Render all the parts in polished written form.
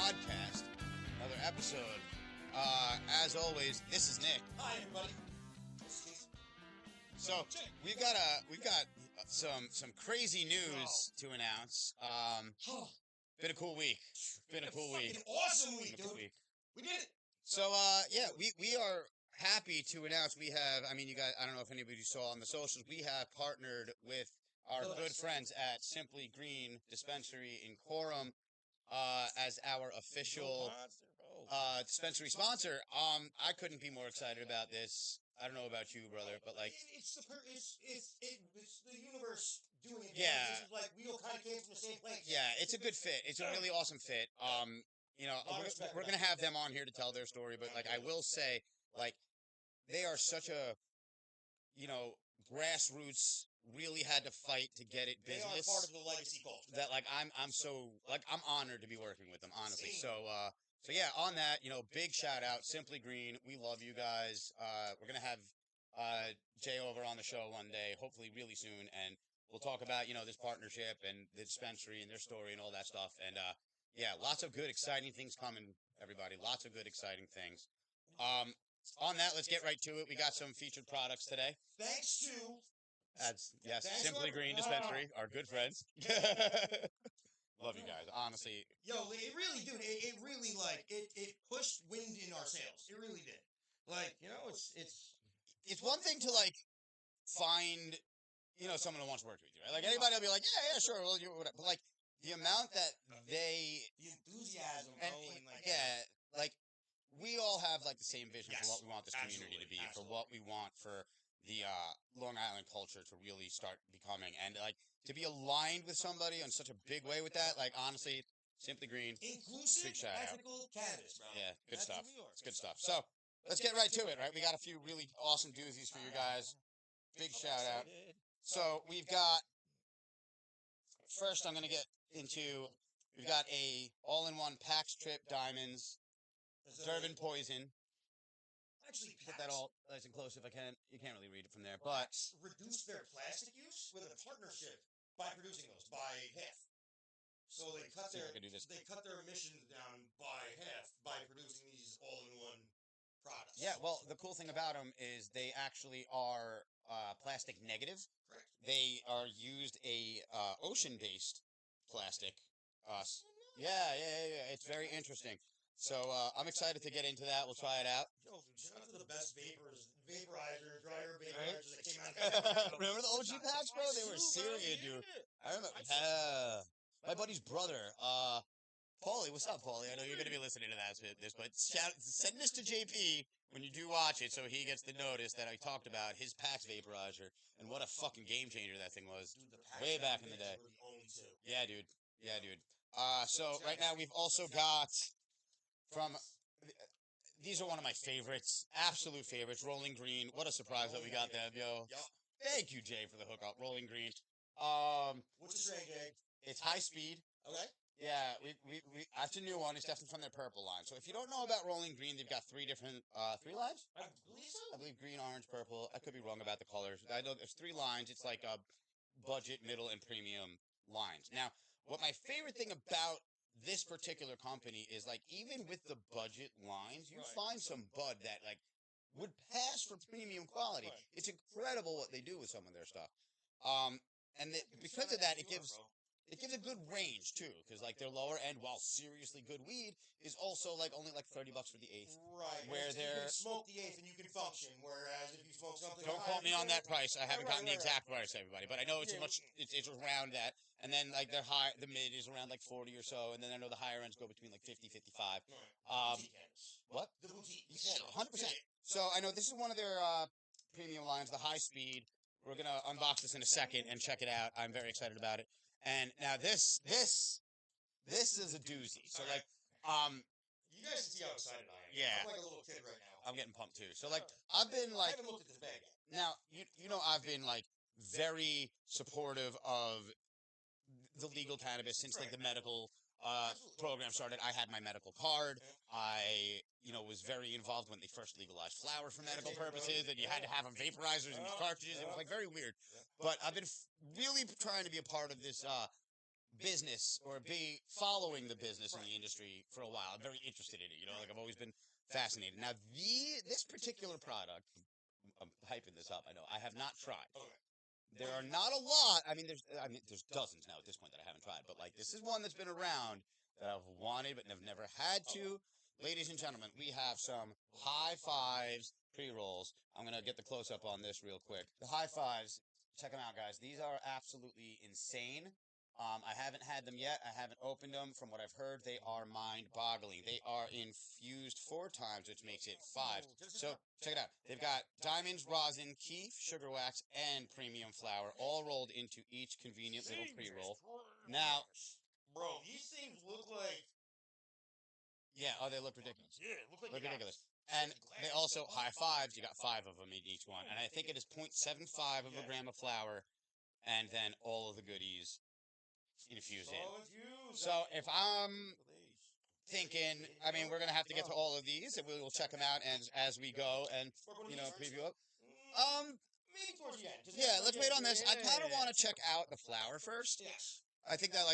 podcast, another episode. As always, this is Nick. Hi, everybody. So we've got some crazy news to announce. Been a cool week. Been a cool week. Awesome week, dude. We did it. So we are happy to announce we have. I mean, you guys. I don't know if anybody saw on the socials. We have partnered with our good friends at Simply Green Dispensary in Coram as our official dispensary sponsor. I couldn't be more excited about this. I don't know about you, brother, but like it's the universe doing it. Yeah. This is like we all kind of came from the same place. yeah, it's a good fit. It's a really awesome fit. We're gonna have them on here to tell their story, but like I will say, like they are such a grassroots. Really had to fight to get it They business. are part of the legacy culture. That like I'm so like I'm honored to be working with them, honestly. Same. So yeah, on that, big shout out, Simply Green. We love you guys. We're gonna have Jay over on the show one day, hopefully really soon, and we'll talk about this partnership and the dispensary and their story and all that stuff. And yeah, lots of good, exciting things coming, everybody. Lots of good, exciting things. On that, let's get right to it. We got some featured products today. Thanks to Yes, Thanks Simply to- Green Dispensary, our good friends. Love you guys, honestly. it really, dude. It really it pushed wind in our sails. It really did. It's one thing to like find someone who wants to work with you, right? Like anybody will be like, yeah, sure, we'll do whatever. But like the amount that they the enthusiasm, and bro, and like like we all have like the same vision Yes, for what we want this community to be, absolutely, for what we want for the Long Island culture to really start becoming, and like to be aligned with somebody in such a big way with that. Like honestly, Simply Green, inclusive Big shout out. ethical cannabis, bro. yeah, good That's stuff. who we are. It's good stuff. So let's get right to it, right? We got a few really awesome doozies for you guys. Big shout out. So we've got first. I'm gonna get into. We've got a all-in-one Pax Trip Diamonds Durban Poison. Actually, Get that all nice and close if I can. You can't really read it from there, but Pax reduce their plastic use with a partnership by producing those by half. So they cut See if their I can do this. emissions down by half by producing these all-in-one products. yeah. Well, the cool thing about them is they actually are plastic negative. correct. They are used a ocean-based plastic. Yeah. It's very interesting. So I'm excited to get into that. We'll try it out. Yo, shout out to the best vaporizer, dryer vaporizers that came out. Remember the OG packs, bro? They were serious, dude. I remember. My buddy's brother, Paulie. What's up, Paulie? I know you're gonna be listening to this, but send this to JP when you do watch it, so he gets the notice that I talked about his Pax vaporizer and what a fucking game changer that thing was. Dude, the Way back in the day. Were the only two. Yeah, dude. So right now we've also got from. These are one of my favorites, absolute favorites. Rolling Green. What a surprise that we got them, yo. Yup. Thank you, Jay, for the hookup. Rolling Green. What's the strain, Jay? It's high speed. Okay. Yeah, we that's a new one. It's definitely from their purple line. So if you don't know about Rolling Green, they've got three different three lines. I believe so. I believe green, orange, purple. I could be wrong about the colors. I know there's three lines. It's like a budget, middle, and premium lines. Now, what my favorite thing about this particular company is like even with the budget lines, you Right. find some bud that like would pass for premium quality. Right. It's incredible what they do with some of their stuff. Because of that, it gives a good range too, because like their lower end, while seriously good weed, is also like only like $30 for the eighth. Right. Where you they're- can smoke the eighth and you can function, whereas if you smoke something, Don't higher, quote me you on can't. that price. I haven't Right, gotten the right, exact price, everybody, but I know it's Yeah, it's around that. And then like their high, the mid is around like 40 or so, and then I know the higher ends go between like 50, 55. Right. Boutique cannabis. What? The boutique. the Yeah, cannabis. 100%. So I know this is one of their premium lines, the high speed. We're gonna unbox this in a second and check it out. I'm very excited about it. And now this is a doozy. So like You guys can see how excited I am. Yeah. I'm like a little kid right now. I'm getting pumped too. So like I've been I like haven't looked at this bag yet. now I've been like very supportive of the legal cannabis since like the medical Absolutely. program started. I had my medical card. I was very involved when they first legalized flower for medical purposes, and you had to have them vaporizers and cartridges. It was like very weird. But I've been really trying to be a part of this business or be following the business in the industry for a while. I'm very interested in it. Like I've always been fascinated. Now, this particular product, I'm hyping this up. I know I have not tried. Okay. There are not a lot. There's dozens now at this point that I haven't tried, but like this is one that's been around that I've wanted but have never had to. Ladies and gentlemen, we have some High Fives pre-rolls. I'm gonna get the close up on this real quick. The High Fives, check them out, guys. These are absolutely insane. I haven't had them yet. I haven't opened them. From what I've heard, they are mind-boggling. They are infused 4 times, which makes it 5. So check it out. They've got diamonds, rosin, keef, sugar wax, and premium flour, all rolled into each convenient little pre-roll. Now, bro, these things look like. Yeah, they look ridiculous. Yeah, look ridiculous. And they also, High Fives, you got 5 of them in each one. And I think it is 0.75 of a gram of flour, and then all of the goodies infused in. So if I'm thinking, we're going to have to get to all of these, and we will check them out as we go and, preview up. Maybe towards the end. Yeah, let's wait on this. I kind of want to check out the flour first. Yes. I think that,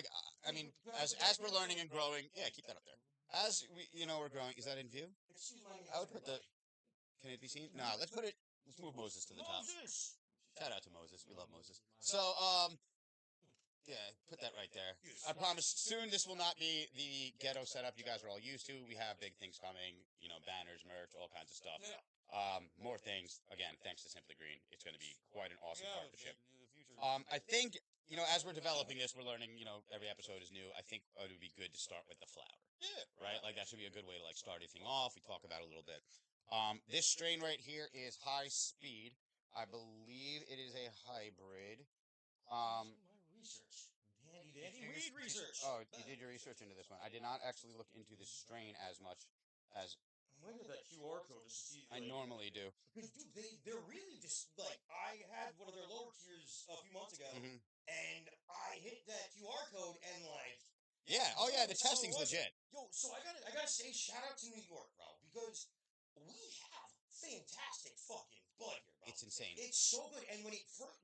as we're learning and growing, keep that up there. As we're growing, is that in view? Excuse my. I would put can it be seen? No, let's move Moses to the top. Shout out to Moses. We love Moses. So, yeah, put that right there. I promise soon this will not be the ghetto setup you guys are all used to. We have big things coming, banners, merch, all kinds of stuff. More things. Again, thanks to Simply Green. It's going to be quite an awesome partnership. I think, as we're developing this, we're learning, every episode is new. I think it would be good to start with the flour. Yeah. Right? Like, that should be a good way to, start anything off. We talk about it a little bit. This strain right here is High Speed. I believe it is a hybrid. Research. Dandy weed research. Oh, you did your research into this one. I did not actually look into this strain as much as I'm looking at that QR code just to see. I normally do. Because, dude, they're really just like, I had one of their lower tiers a few months ago, and I hit that QR code and yeah, oh yeah, the testing's legit. Yo, so I gotta say, shout out to New York, bro, because we have fantastic fucking bud here, bro. It's insane. It's so good, and when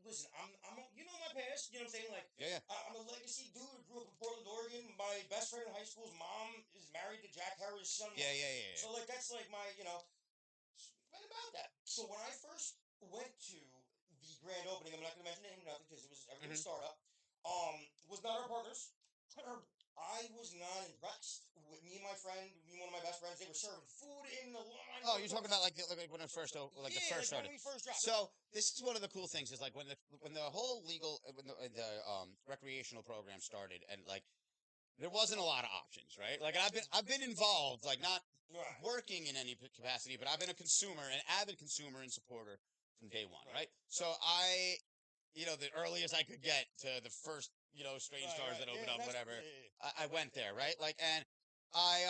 listen, I'm my past, you know what I'm saying? Like, yeah. I'm a legacy dude who grew up in Portland, Oregon. My best friend in high school's mom is married to Jack Harris' son. Yeah. So that's like my, right about that. So when I first went to the grand opening, I'm not going to mention name nothing because it was everybody's startup. Was not our partners. I was not impressed. With me and one of my best friends, they were serving food in the line. Oh, you're talking about like when it first started. When we first dropped. So this is one of the cool things is like when the whole recreational program started, and there wasn't a lot of options, right? Like I've been involved, like not working in any capacity, but I've been a consumer, an avid consumer and supporter from day one, right? So the earliest I could get to the first, Strange Stars that opened up, whatever. I went there, right? And I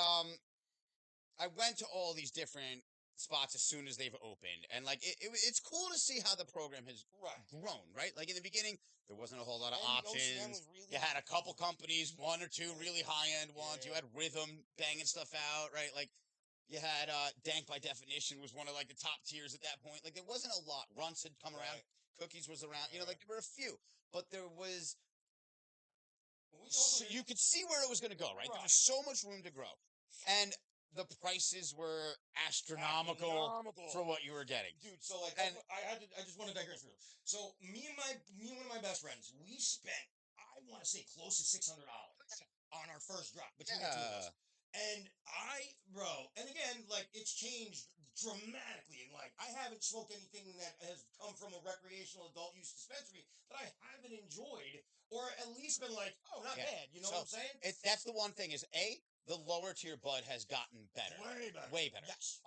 went to all these different spots as soon as they've opened, and it's cool to see how the program has grown, right? Like in the beginning, there wasn't a whole lot of options. You had a couple companies, 1 or 2 really high-end ones. You had Rhythm banging stuff out, right? Like you had Dank by Definition was one of the top tiers at that point. Like there wasn't a lot. Runts had come around. Cookies was around. There were a few, but there was. So you could see where it was going to go, right? There was so much room to grow, and the prices were astronomical for what you were getting, dude. So I just want to digress real. So me and one of my best friends, we spent, I want to say, close to $600 on our first drop between the two of us. And and again, it's changed dramatically. And I haven't smoked anything that has come from a recreational adult use dispensary that I haven't enjoyed, or at least been not bad. You know what I'm saying? That's the one thing is the lower tier bud has gotten better. Way better. Yes.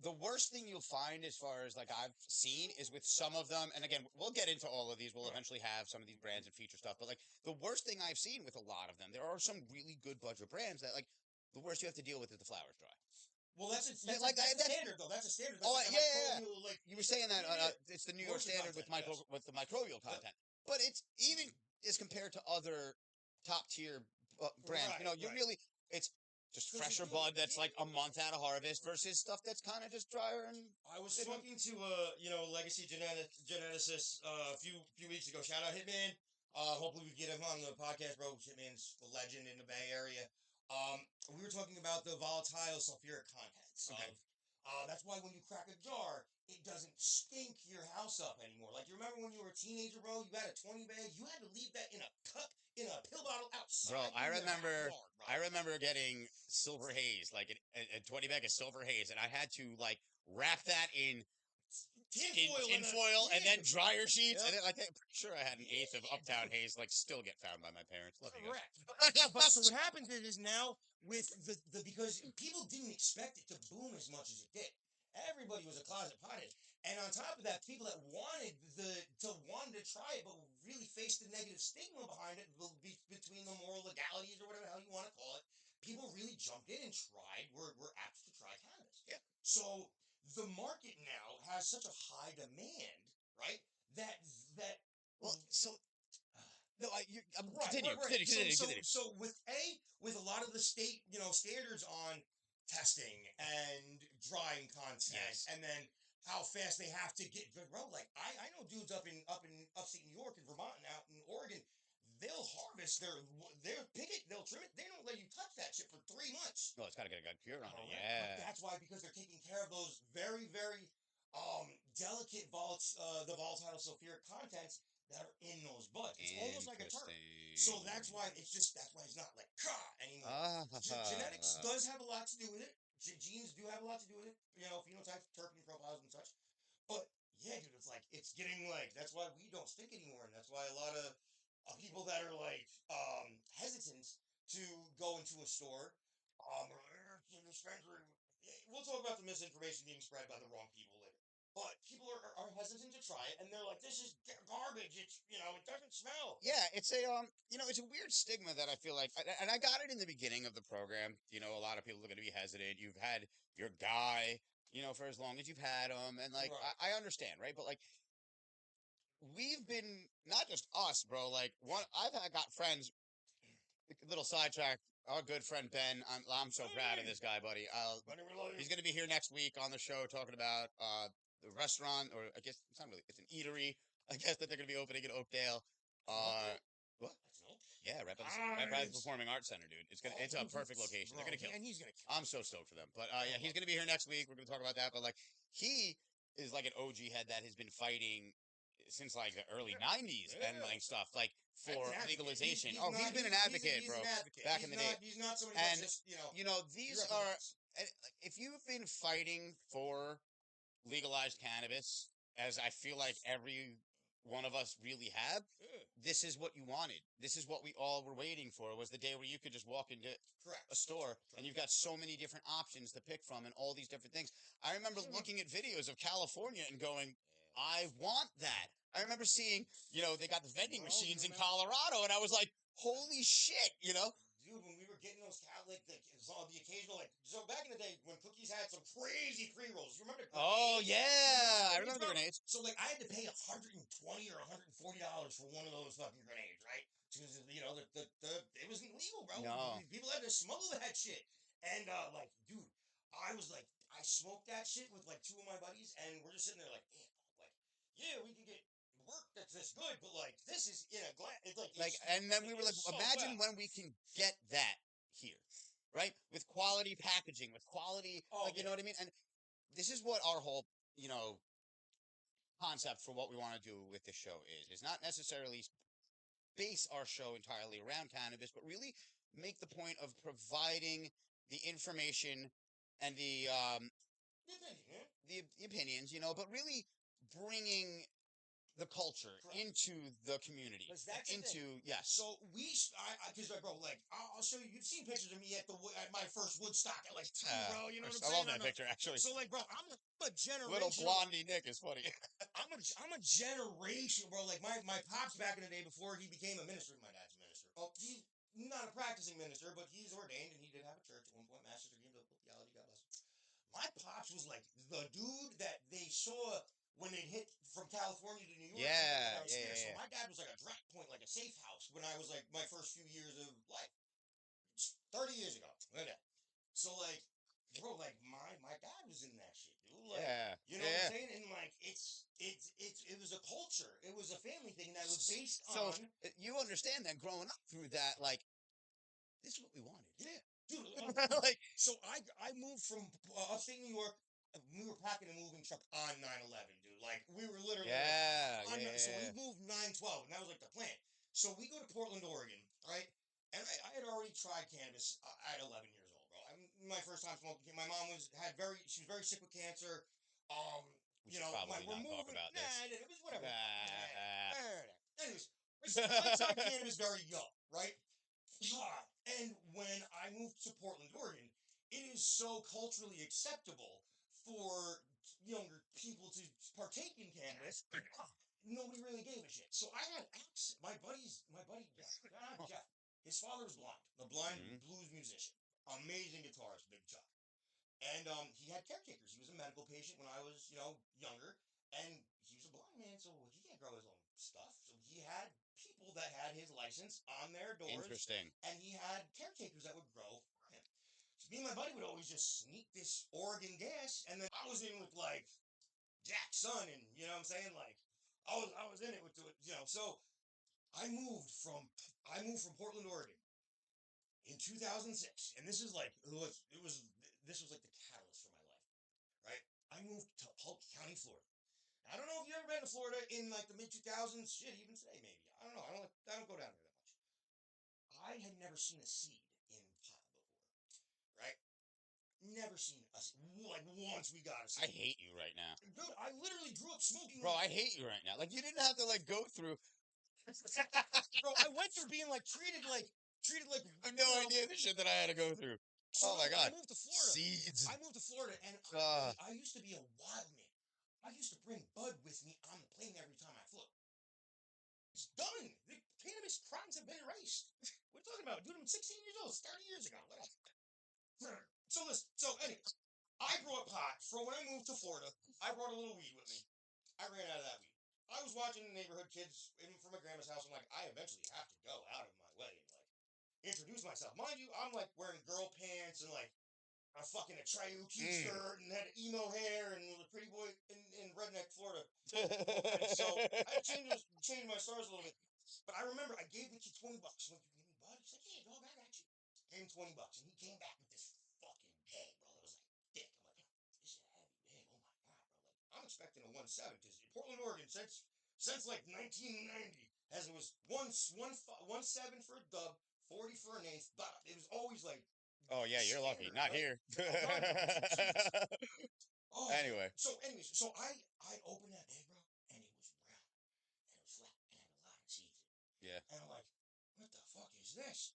The worst thing you'll find as far as I've seen is with some of them, and again, we'll get into all of these. We'll eventually have some of these brands and feature stuff, but the worst thing I've seen with a lot of them, there are some really good budget brands that the worst you have to deal with is the flour's dry. Well, that's a standard though. That's a standard. That's yeah. You were saying that it's the New York standard with the microbial content, but it's even as compared to other top tier brands. It's just fresher bud that's a month out of harvest versus stuff that's kind of just drier. And I was talking to legacy geneticist a few weeks ago. Shout out Hitman. Hopefully we get him on the podcast, bro. Shitman's a legend in the Bay Area. We were talking about the volatile sulfuric contents Okay. of. That's why when you crack a jar, it doesn't stink your house up anymore. Like you remember when you were a teenager, bro? You had a 20 bag. You had to leave that in a cup, in a pill bottle outside. Bro, I in your remember, backyard, bro. I remember getting silver haze, like a 20 bag of silver haze, and I had to like wrap that in tinfoil and then dryer sheets. Yep. And then, like, I'm pretty sure I had an eighth of Uptown Haze, like, still get found by my parents. Love you guys. Correct. But so what happens is now with the because people didn't expect it to boom as much as it did. Everybody was a closet pothead, and on top of that, people that wanted to try it, but really faced the negative stigma behind it, between the moral legalities or whatever the hell you want to call it. People really jumped in and tried. Were apt to try cannabis. Yeah. So the market now has such a high demand, right? That Well, so no, Right, continue, right, right. continue. So with a lot of the state, standards on testing and drying content, Yes. and then how fast they have to get, bro. Like I know dudes up in upstate New York and Vermont and out in Oregon, they'll harvest their pick it, they'll trim it. They don't let you touch that shit for 3 months. Oh, it's got to get a good cure on it. Correct. Yeah. But that's why, because they're taking care of those very delicate the volatile sulfuric contents that are in those buds. It's almost like a terp. So that's why it's not like anymore. Genetics does have a lot to do with it. Genes do have a lot to do with it. Phenotypes, terpene profiles, and such. But yeah, dude, it's getting like, that's why we don't stink anymore, and that's why a lot of people that are like hesitant to go into a store or a dispensary. We'll talk about the misinformation being spread by the wrong people later. But people are hesitant to try it, and they're like, "This is garbage. It doesn't smell." Yeah, it's a it's a weird stigma that I feel like, and I got it in the beginning of the program. A lot of people are going to be hesitant. You've had your guy, for as long as you've had him, and like Right. I understand, right? But like we've been, not just us, bro. Like got friends. Little sidetrack. Our good friend Ben. I'm so proud of this guy, buddy. He's going to be here next week on the show talking about the restaurant, or I guess it's not really. It's an eatery. I guess that they're going to be opening in Oakdale. What? Yeah, right by the Performing Arts Center, dude. It's a perfect location. They're gonna kill. And he's gonna kill. I'm so stoked for them. But yeah, he's gonna be here next week. We're gonna talk about that. But like, he is like an OG head that has been fighting since like the early '90s and like stuff like for legalization. He's been an advocate, bro. Back in the day. He's not somebody And that just these are. If you've been fighting for legalized cannabis, as I feel like every one of us really have, this is what you wanted. This is what we all were waiting for, was the day where you could just walk into a store and you've got so many different options to pick from and all these different things. I remember looking at videos of California and going, I want that. I remember seeing, they got the vending machines in Colorado, and I was like, holy shit, Dude, when we were getting those the occasional, so back in the day when Cookies had some crazy pre-rolls, you remember? Oh yeah, I remember the grenades. So I had to pay $120 or $140 for one of those fucking grenades, right? Because it wasn't legal, bro. No. People had to smuggle that shit, and dude, I was like, I smoked that shit with like two of my buddies, and we're just sitting there like, yeah, we can get work that's this good, but like this is in a glass. It's like, and then we were like, imagine when we can get that here, right? With quality packaging, with quality, you know what I mean? And this is what our whole, concept for what we want to do with this show is not necessarily base our show entirely around cannabis, but really make the point of providing the information and the opinions, but really bringing the culture into the community. Yes. So because bro, I'll show you. You've seen pictures of me at my first Woodstock at like 2, bro. You know what I'm saying? I love that picture, actually. So bro, I'm a generation. Little blondie Nick is funny. I'm a generation, bro. Like my pops back in the day before he became a minister. My dad's a minister. Oh, he's not a practicing minister, but he's ordained and he did have a church at one point, master's degree in biblical theology. God bless him. My pops was like the dude that they saw when they hit from California to New York. Yeah. So my dad was like a drop point, like a safe house when I was like my first few years of life. 30 years ago. Look at that. So bro, my dad was in that shit, dude. What I'm saying? And it was a culture. It was a family thing that was based on. So you understand that growing up through that, like, this is what we wanted. Yeah, dude. Like, So I moved from upstate New York. We were packing a moving truck on 9/11, dude. Like we were literally. yeah, On, yeah, so we yeah. moved 9/12, and that was like the plan. So we go to Portland, Oregon, right? And I had already tried cannabis at 11 years old, bro. My first time smoking. My mom she was very sick with cancer. Um, We should probably we're not talk moving. about Nah, this. it was whatever. Ah. Anyways, I tried cannabis very young, right? And when I moved to Portland, Oregon, it is so culturally acceptable for younger people to partake in cannabis. Nobody really gave a shit. So I had access. My buddy Jeff, his father was blind, a blind blues musician, amazing guitarist, Big Chuck. And he had caretakers. He was a medical patient when I was, younger, and he was a blind man, so he can't grow his own stuff. So he had people that had his license on their doors. Interesting. And he had caretakers that would grow for him. So me and my buddy would always just sneak this Oregon gas, and then I was in with like Jack's son, and you know what I'm saying, like I was in it with So I moved from Portland, Oregon, in 2006, and this is like this was like the catalyst for my life, right? I moved to Polk County, Florida. I don't know if you've ever been to Florida in like the mid 2000s, shit, even today maybe. I don't know. I don't go down there that much. I had never seen a seed in pot before, right? Never seen us. Like once we got a seed. I hate you right now. Dude, I literally grew up smoking. Bro, I hate you right now. Like, you didn't have to, like, go through. Bro, I went through being like treated like. I have no idea the shit that I had to go through. So oh my God. I moved to Florida. Seeds. I moved to Florida, and I used to be a wild man. I used to bring bud with me on the plane every time I flew. It's done. The cannabis crimes have been erased. We're talking about, dude, I'm 16 years old. It's 30 years ago. So listen. So anyway, I brought pot from when I moved to Florida. I brought a little weed with me. I ran out of that weed. I was watching the neighborhood kids from my grandma's house. I'm like, I eventually have to go out of my way and like introduce myself. Mind you, I'm like wearing girl pants and like a fucking Atreyu t-shirt and had emo hair and was a pretty boy in redneck Florida. So I changed my stars a little bit. But I remember I gave the kid $20. I'm like, you give me bud? He's like, yeah, dog, I got you. Gave him $20, and he came back with this fucking bag, bro. It was like thick. I'm like, this is a heavy bag. Oh my God, bro. Like, I'm expecting a 1.7 because in Portland, Oregon, since like 1990, as it was 1.7 for a dub, 40 for an eighth. But it was always like. Oh yeah, you're lucky. Not here. Anyway. So I opened that bag, bro, and it was brown, and it was flat, and it had a lot of seeds in it. Yeah. And I'm like, what the fuck is this?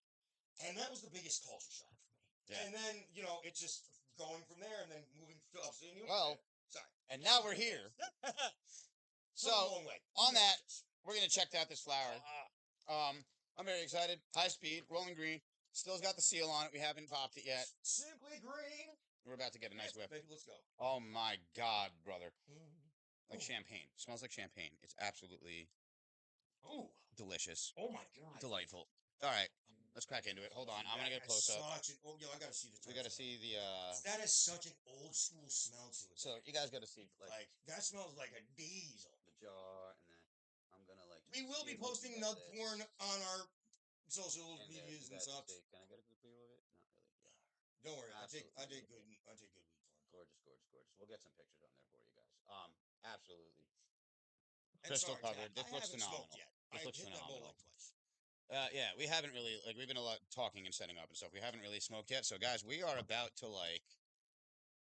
And that was the biggest culture shock for me. Yeah. And then it's just going from there, and then moving to upstate New York. Well, sorry. And now we're here. So on that, we're gonna check out this flower. I'm very excited. High speed, rolling green. Still's got the seal on it. We haven't popped it yet. Simply green. We're about to get a nice whiff. Baby, let's go. Oh my God, brother! Like champagne. Smells like champagne. It's absolutely delicious. Oh my God. Delightful. All right, let's crack into it. Hold on, I'm gonna get a close up. I gotta see the. We gotta see the. That has such an old school smell to it. So you guys gotta see like that smells like a diesel. The jar, and then I'm gonna like. We will be posting nug porn on our social medias and stuff. Can I get a good view of it? Not really. Yeah. Don't worry. I take good weed porn. Gorgeous. We'll get some pictures on there for you guys. Absolutely. And Crystal sorry, covered. Jack, This looks phenomenal. This looks phenomenal. Like twice. Yeah, we haven't really we've been a lot talking and setting up and stuff. We haven't really smoked yet. So guys, we are about to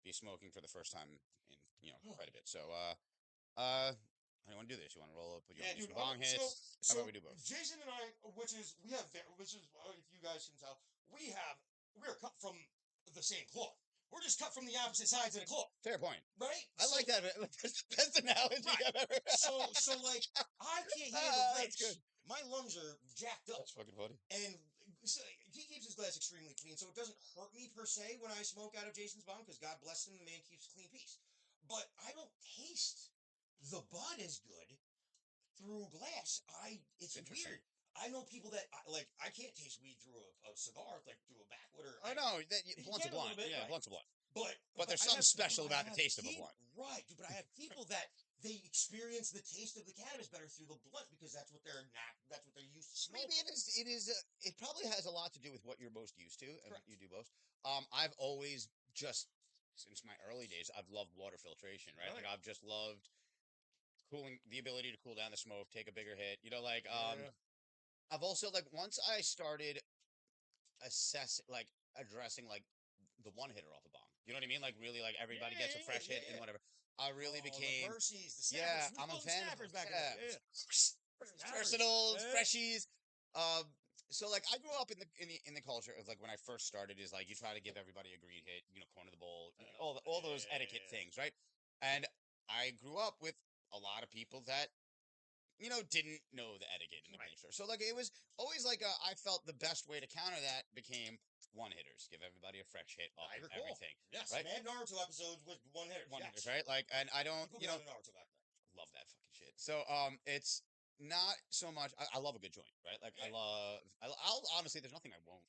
be smoking for the first time in quite a bit. So how do you want to do this? You want to roll up? You want to do some bong hits? How about we do both? Jason and I, which is if you guys can tell, we're cut from the same cloth. We're just cut from the opposite sides of the cloth. Fair point. Right? I like that. That's the best analogy I've ever heard. So like, I can't handle that's good. My lungs are jacked up. That's fucking funny. And so he keeps his glass extremely clean, so it doesn't hurt me per se when I smoke out of Jason's bong, because God bless him, the man keeps a clean piece. But I don't taste the bud as good through glass. It's weird. I know people that I can't taste weed through a cigar, like through a backwood. I know that blunt's a blunt. Yeah, right? blunt's a blunt. But there's something special about the taste of a blunt. Right, dude. But I have people that they experience the taste of the cannabis better through the blunt because that's what that's what they're used to smoking. Maybe it is. It probably has a lot to do with what you're most used to, and Correct. you do most. I've always just since my early days, I've loved water filtration, right? Like Right. I've just loved the ability to cool down the smoke, take a bigger hit. Yeah. I've also like once I started addressing like the one hitter off a bong. You know what I mean? Like really, like everybody gets a fresh hit and whatever. I really the became Hershey's, the yeah. snappers. We I'm a called them fan of snappers back in yeah. the day. Yeah. Personals, Yeah. freshies. Um, so like I grew up in the culture of like when I first started is like you try to give everybody a green hit, corner the bowl, all those etiquette things, right? And I grew up with a lot of people that didn't know the etiquette in the culture. So like it was always like I felt the best way to counter that became one hitters, give everybody a fresh hit off of everything. Yes, right? Mad Naruto episodes with one hitters. One Yes. hitters, right? Like, and I don't, People got Naruto back then. love that fucking shit. So it's not so much. I love a good joint, right? Like Yeah. I'll honestly, there's nothing I won't.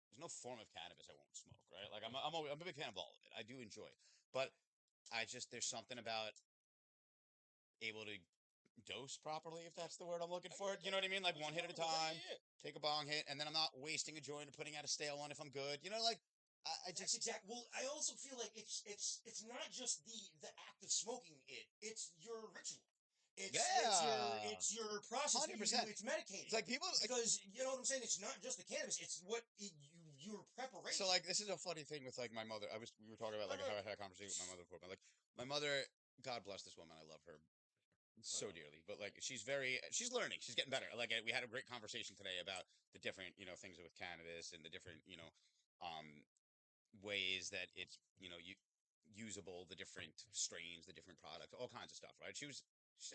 There's no form of cannabis I won't smoke, right? Like I'm a big fan of all of it. I do enjoy it, but there's something about able to dose properly, if that's the word I'm looking for. You know what I mean? Like one hit at a time, take a bong hit, and then I'm not wasting a joint or putting out a stale one if I'm good. Like I That's just exactly. Well, I also feel like it's not just the act of smoking it; it's your ritual. It's your process that you do. 100%. It's medicating. It's like people because you know what I'm saying. It's not just the cannabis; it's your preparation. So like this is a funny thing with like my mother. We were talking about like how I had a conversation with my mother before. But like my mother, God bless this woman, I love her so dearly. But like she's learning, she's getting better. Like we had a great conversation today about the different things with cannabis and the different um ways that it's usable, the different strains, the different products, all kinds of stuff. Right? She's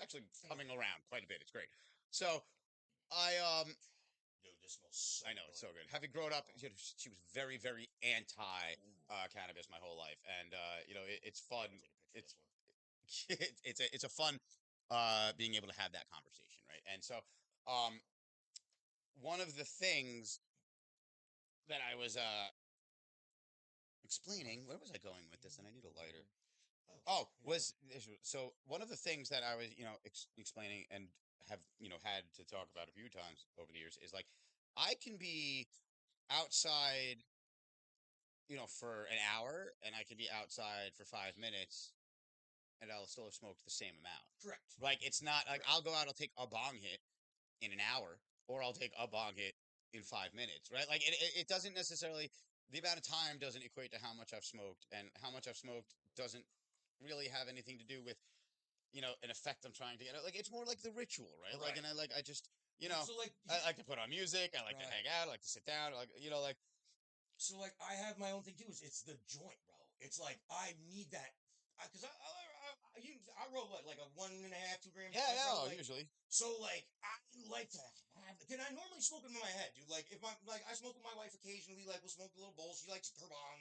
actually coming around quite a bit. It's great. So I Dude, this smells so I know it's so good. Having grown up, she was very, very anti cannabis my whole life, and it's fun. It's it's a fun being able to have that conversation, right? And so, one of the things that I was explaining, where was I going with this? And I need a lighter. Oh, so one of the things that I was explaining and have had to talk about a few times over the years is like I can be outside for an hour and I can be outside for 5 minutes and I'll still have smoked the same amount. Correct. Like it's not like I'll go out, I'll take a bong hit in an hour or I'll take a bong hit in 5 minutes, right? Like it doesn't necessarily, the amount of time doesn't equate to how much I've smoked, and how much I've smoked doesn't really have anything to do with, an effect I'm trying to get. Like it's more like the ritual, right? Like, and I just, So like I like to put on music. I like to hang out. I like to sit down. Like, like. So like I have my own thing too. It's the joint, bro. It's like I need that because I roll what like a 1.5, 2 grams. Yeah, usually. So like I like to have. Can I normally smoke in my head, dude? Like if I smoke with my wife occasionally. Like we'll smoke a little bowl. She likes her bong,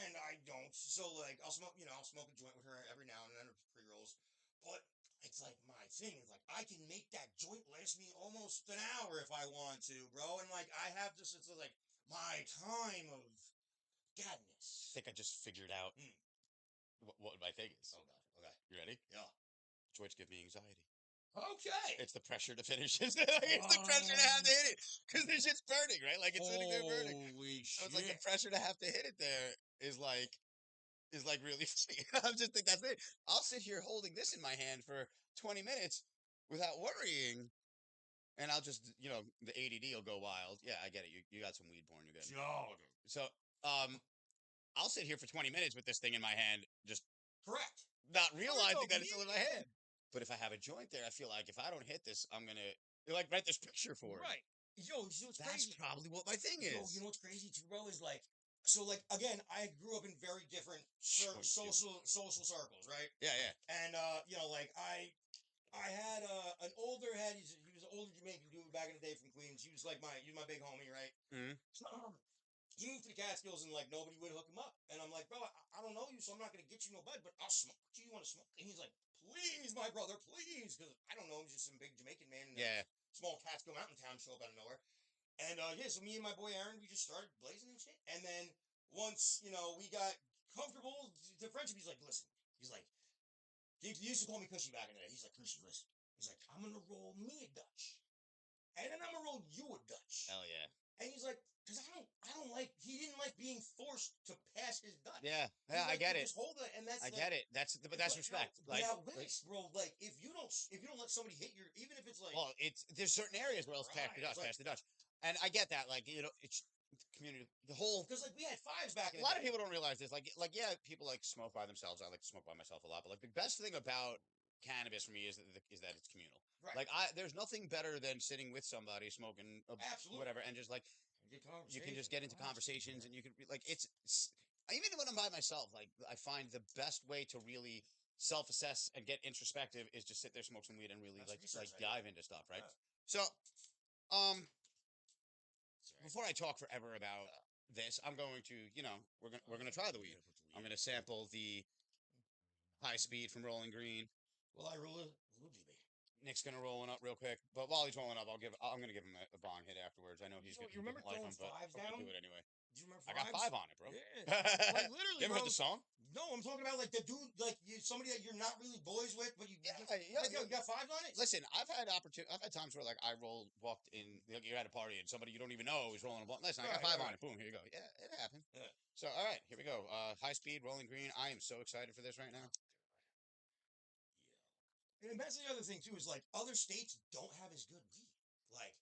and I don't. So like I'll smoke. I'll smoke a joint with her every now and then, pre rolls. But it's like my thing is like I can make that joint last me almost an hour if I want to, bro. And like I have this. It's like my time of godness. I think I just figured out what my thing is. Oh god. Okay. You ready? Yeah. Joints give me anxiety. Okay. It's the pressure to finish it. It's the pressure to have to hit it because this shit's burning, right? Like it's sitting there burning. Holy shit! So it's like the pressure to have to hit it there is like really. I just think that's it. I'll sit here holding this in my hand for 20 minutes without worrying. And I'll just, the ADD will go wild. Yeah, I get it. You got some weed porn. You're good. So, I'll sit here for 20 minutes with this thing in my hand, just correct, not realizing that it's still in my hand. But if I have a joint there, I feel like if I don't hit this, I'm gonna write this picture for it. Right. Yo, you know what's That's crazy? probably what my thing is. Yo, you know what's crazy too, bro? Is like, so like again, I grew up in very different social circles, right? Yeah, yeah. And like I had an older head. He was an older Jamaican dude back in the day from Queens. He was like he was my big homie, right? Mm-hmm. He moved to the Catskills and like nobody would hook him up. And I'm like, bro, I don't know you, so I'm not gonna get you no bud, but I'll smoke. Do you want to smoke? And he's like, please, my brother, please, because I don't know, he's just some big Jamaican man. Yeah. Small Catskill mountain town show up out of nowhere. And so me and my boy Aaron, we just started blazing and shit. And then once we got comfortable, the friendship, he's like, listen, he's like, you used to call me Cushy back in the day. He's like, Cushy, listen. He's like, I'm gonna roll me a Dutch, and then I'm gonna roll you a Dutch. Hell yeah. And he's like, because I don't like. He didn't like being forced to pass his Dutch. Yeah, He's I like, get "You it. Just hold it, and that's. I like, get it. But that's respect. No, Like, bro. Like if you don't let somebody hit your, even if it's like, well, there's certain areas where it's pass the Dutch, Right, pass the Dutch, and I get that. Like, it's community, the whole. because like we had fives back in A the lot day. of people don't realize this. Like yeah, people like smoke by themselves. I like to smoke by myself a lot. But like the best thing about cannabis for me is that it's communal. Right. Like there's nothing better than sitting with somebody smoking Absolutely. whatever, and just like you can just get into conversations, and you can like it's even when I'm by myself. Like I find the best way to really self-assess and get introspective is just sit there, smoke some weed, and really That's like research, dive into stuff, right? Yeah. So, before I talk forever about this, I'm going to, we're gonna try the weed. I'm gonna sample the high speed from Rolling Green. Well, I roll Nick's gonna roll one up real quick, but while he's rolling up, I'm gonna give him a bong hit afterwards. I know he's You gonna remember like throwing him, but fives I'll down? do it anyway. Do you remember I got fives? 5 on it, bro. Yeah. Like literally, You ever bro. heard the song? No, I'm talking about like the dude, like somebody that you're not really boys with, but you you got 5 on it. Listen, I've had times where like I walked in, like, you're at a party and somebody you don't even know is rolling a blunt. Listen, I got 5 on it. Boom, here you go. Yeah, it happened. Yeah. So, all right, here we go. High speed, Rolling Green. I am so excited for this right now. Yeah. And that's the other thing too is like other states don't have as good weed. Like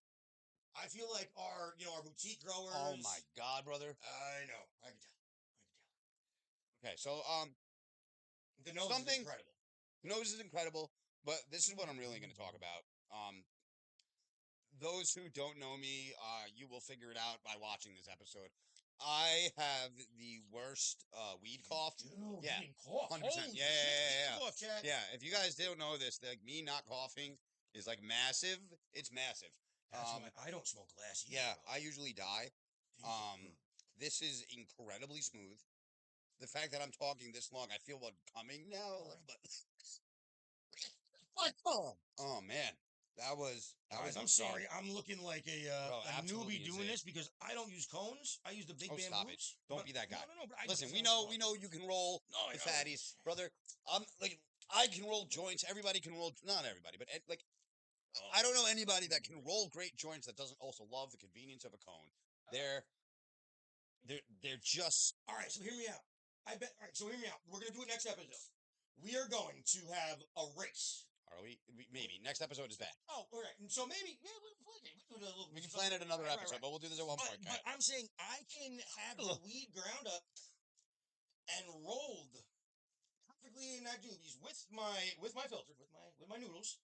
I feel like our boutique growers. Oh my God, brother. I know. I can tell. Okay, so The nose is incredible. The nose is incredible, but this is what I'm really going to talk about. Those who don't know me, you will figure it out by watching this episode. I have the worst weed cough. Dude, Yeah, cough. 100%. Yeah. Cough, Chad. Yeah, if you guys don't know this, like me not coughing is like massive. It's massive. That's why I don't smoke glass either. Yeah, bro. I usually die. This is incredibly smooth. The fact that I'm talking this long, I feel one coming now. But oh man, that was. Guys, I'm insane. sorry. I'm looking like a absolutely newbie doing insane. this because I don't use cones. I use the big bamboos. Stop it! Don't be that guy. No. But Listen, we know you can roll the fatties, brother. I can roll joints. Everybody can roll. Not everybody, but like. I don't know anybody that can roll great joints that doesn't also love the convenience of a cone. They're just. All right, so hear me out. All right, so hear me out. We're gonna do it next episode. We are going to have a race. Are we maybe next episode is bad. Oh, all right. So maybe we do a little. We can plan it another episode, but we'll do this at one point. But I'm saying I can have the weed ground up and rolled perfectly in that doobies with my filter, with my noodles,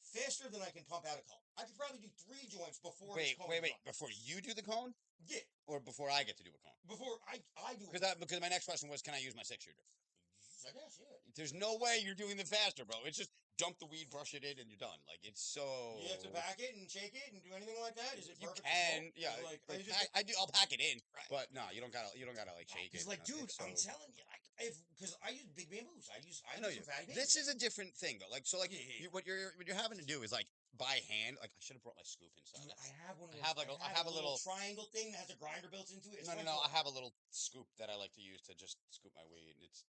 faster than I can pump out a cone. I could probably do 3 joints before. Wait. Before you do the cone? Yeah. Or before I get to do a cone? Before I do. Because my next question was, can I use my 6-shooter? I guess, yeah. There's no way you're doing the faster, bro. It's just dump the weed, brush it in, and you're done. Like, it's so. You have to pack it and shake it and do anything like that. Is it you perfect? can, yeah. Like, I do. I'll pack it in, right. But no, you don't gotta like shake it. Because like, dude, I'm telling you, because I use big bamboos. I know you. This is a different thing though. Like, so like, yeah. what you're having to do is like by hand. Like, I should have brought my scoop inside. Dude, I have one. I have a little triangle thing that has a grinder built into it. No. I have a little scoop that I like to use to just scoop my weed. It's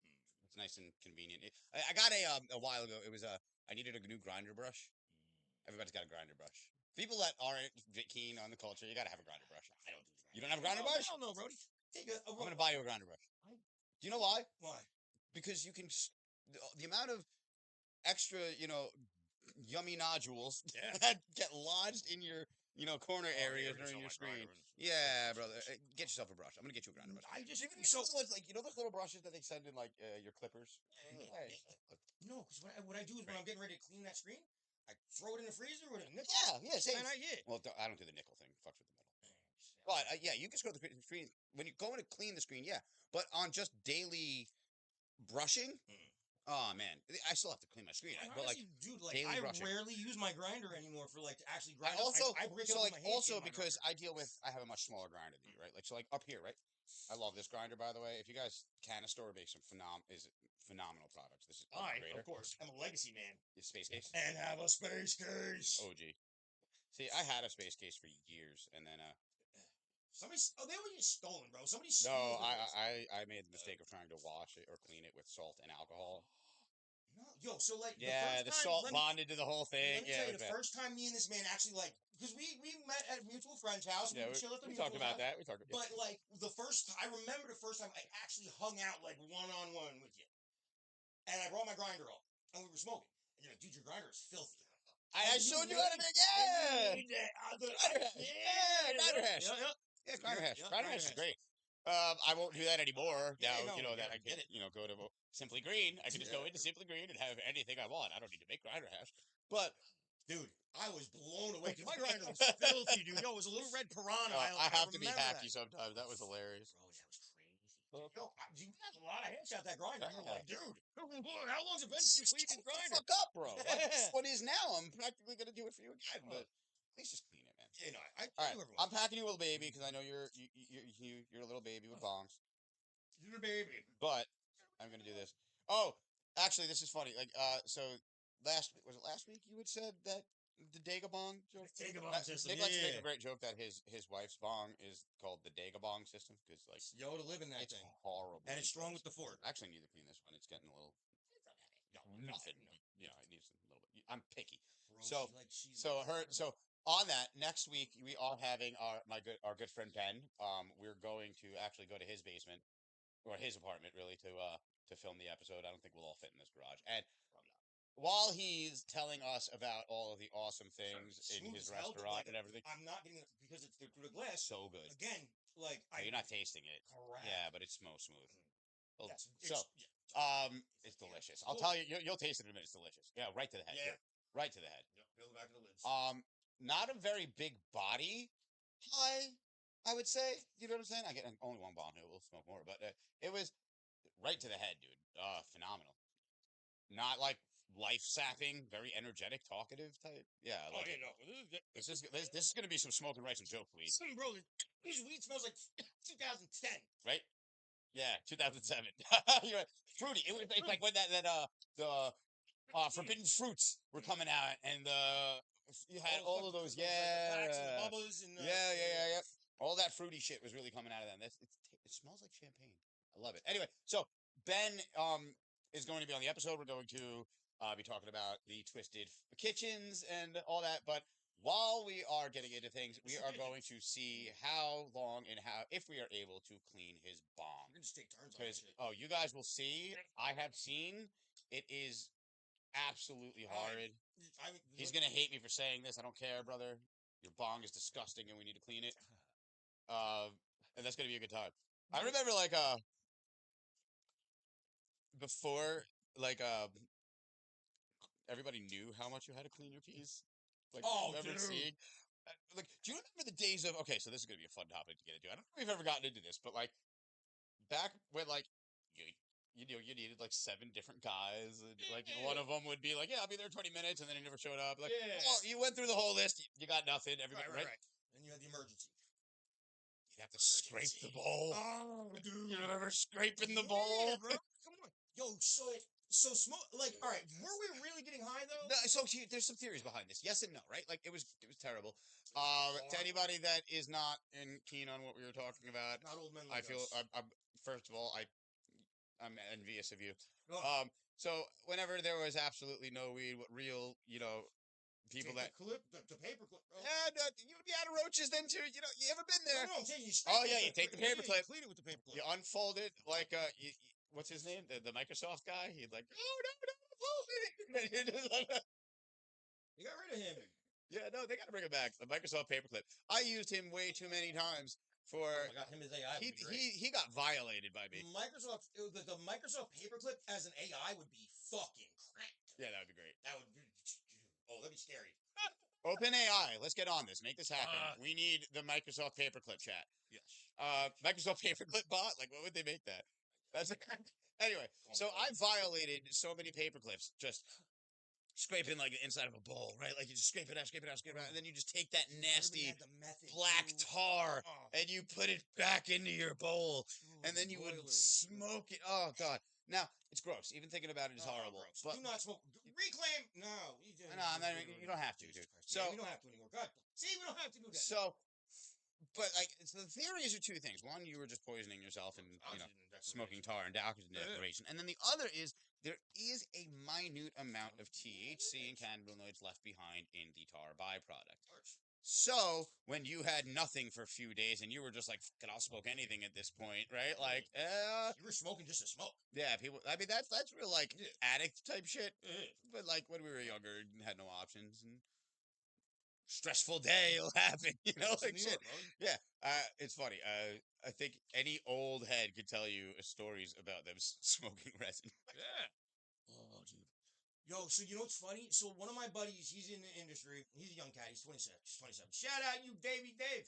nice and convenient. I got a while ago. It was I needed a new grinder brush. Everybody's got a grinder brush. People that aren't keen on the culture, you got to have a grinder brush. I don't do that. You don't have a grinder brush? I don't know, Brody. I'm going to buy you a grinder brush. Do you know why? Why? Because you can the amount of extra, yummy nodules that get lodged in your corner areas during your screen. Yeah, brother. Get yourself a brush. I'm gonna get you a grinder brush. So it's like those little brushes that they send in like your clippers. No, because what I do is when I'm getting ready to clean that screen, I throw it in the freezer with a nickel. Yeah, same. And Well, I don't do the nickel thing. Fucks with the metal. But yeah, you can scroll the screen when you go in to clean the screen. Yeah, but on just daily brushing. Oh man, I still have to clean my screen. But like, dude, like I rarely use my grinder anymore for like to actually grind. I break so up like my hand also because I have a much smaller grinder than you, right? Like so like up here, right? I love this grinder, by the way. If you guys can, Store makes some phenomenal products. This is of course. I'm a legacy man. Your space case and have a space case. OG. See, I had a space case for years, and then they were just stolen, bro. Somebody stole. No, I made the mistake of trying to wash it or clean it with salt and alcohol. No, yo, Yo, so like Yeah, the the first time, salt bonded to the whole thing. let me Yeah, tell it you, was the bad. first time me and this man actually like, because we met at a mutual friend's house. Yeah, We chill at the we talked mutual about house. that. We talked about But like I remember the first time I actually hung out like one on one with you, and I brought my grinder up, and we were smoking. And you're like, dude, your grinder is filthy. I showed you how to make. Yeah, grinder hash. Yeah, grinder hash. Yeah, grinder hash. Grinder hash is great. I won't do that anymore. Yeah, Now, no, you know yeah, that I get can, it. go to Simply Green. I can just go into Simply Green and have anything I want. I don't need to make grinder hash. But Dude, I was blown away. 'Cause my grinder was filthy, dude. Yo, it was a little red piranha. I have to be remember hacky that. sometimes. That was hilarious. Bro, that was crazy. Yo, you got a lot of headshot that grinder. I'm Yeah. like, dude, how long's it been since you cleaned this Shut the grinder? fuck up, bro. What is now? I'm practically gonna do it for you again, but at least just clean it, man. You know, I All right, do everyone. I'm packing you a little baby because I know you're a little baby with bongs. You're a baby. But I'm gonna do this. Oh, actually, this is funny. Like, so was it last week you had said that the Dagobong joke? Dagobong system, Nick likes to make yeah. a great joke that his wife's bong is called the Dagobong system because like Yo, to live in that it's thing. horrible. And it's strong with the fork. I actually need to clean this one. It's getting a little. Nothing. You know, it needs a little bit. I'm picky. Bro, So on that next week we are having our good friend Ben. We're going to actually go to his basement or his apartment really to film the episode. I don't think we'll all fit in this garage. And while he's telling us about all of the awesome things in Smooth his as hell, but, restaurant like, and everything, I'm not getting it because it's through the glass. so good. Again, like You're not tasting it. Correct. Yeah, but it's smooth. Well, Yes, it's delicious. I'll tell you, you'll taste it in a minute. It's delicious. Yeah, right to the head. Yeah. Dude. Right to the head. Yep, peel back to the lids. Not a very big body high, I would say. You know what I'm saying? I get only one bomb here. We'll smoke more, but it was right to the head, dude. Phenomenal. Not like life sapping, very energetic, talkative type. Yeah. Like no. this is gonna be some smoking rice and joke weed. Bro, this weed smells like 2010. Right? Yeah, 2007. You're right. Fruity. It's like when the forbidden fruits were coming out, and you had all of those. Yeah. Yeah. All that fruity shit was really coming out of them. It smells like champagne. I love it. Anyway, so Ben is going to be on the episode. We're going to be talking about the Twisted Kitchens and all that. But while we are getting into things, we are going to see how long and if we are able to clean his bomb. We're gonna just take turns on Because this shit. you guys will see. I have seen. It is absolutely horrid. He's gonna hate me for saying this. I don't care, brother. Your bong is disgusting, and we need to clean it. And that's gonna be a good time. I remember before everybody knew how much you had to clean your peas. Like, remember seeing? Like, do you remember the days of? Okay, so this is gonna be a fun topic to get into. I don't know if we've ever gotten into this, but like back when like you needed like 7 different guys, and like one of them would be like, "Yeah, I'll be there in 20 minutes," and then he never showed up. Like, oh, you went through the whole list, you got nothing. Everybody, right? And you had the emergency. You have to scrape the bowl. Oh, dude. You remember scraping the bowl? Bro. Come on. Yo, so smoke. Like, all right, were we really getting high though? No, so there's some theories behind this. Yes and no, right? Like it was terrible. To anybody that is not keen on what we were talking about, Not old men I like feel us. first of all, I'm envious of you. Oh. So whenever there was absolutely no weed, what real, people Take that the paper clip, bro. yeah, you'd be out of roaches then too. You ever been there? No, I'm saying you. You take the paper clip. Clean it with the paper clip. You unfold it like what's his name? The Microsoft guy. He'd like, oh no, fold it. You got rid of him. Yeah, no, they got to bring it back. The Microsoft paperclip. I used him way too many times for. Oh my God, him as AI. He got violated by me. The Microsoft paperclip as an AI would be fucking cracked. Yeah, that would be great. That'd be scary. OpenAI, let's get on this. Make this happen. We need the Microsoft paperclip chat. Yes. Microsoft paperclip bot. Like, what would they make that? That's anyway. So I violated so many paperclips just scraping like the inside of a bowl, right? Like you just scrape it out, and then you just take that nasty black tar and you put it back into your bowl, and then you would smoke it. Oh God! Now it's gross. Even thinking about it is horrible. But do not smoke. Reclaim. No, you don't have to, dude. So we don't have to anymore. God, see, we don't have to do that. So, but like the theories are 2 things. One, you were just poisoning yourself and smoking tar and oxygen deprivation, and then the other is there is a minute amount of THC and cannabinoids left behind in the tar byproduct. So when you had nothing for a few days and you were just like, "Fuck it, I'll smoke anything at this point," right? Like, You were smoking just to smoke. yeah, people. I mean, that's real like Yeah. addict type shit. Yeah. But like when we were younger, and had no options and stressful day will happen, you know, It's in like New shit. York, bro. Yeah, it's funny. I think any old head could tell you stories about them smoking resin. Yeah. Oh, dude. Yo, so you know what's funny? So one of my buddies, he's in the industry. He's a young cat. He's 27. He's 27. Shout out you, Davey Dave.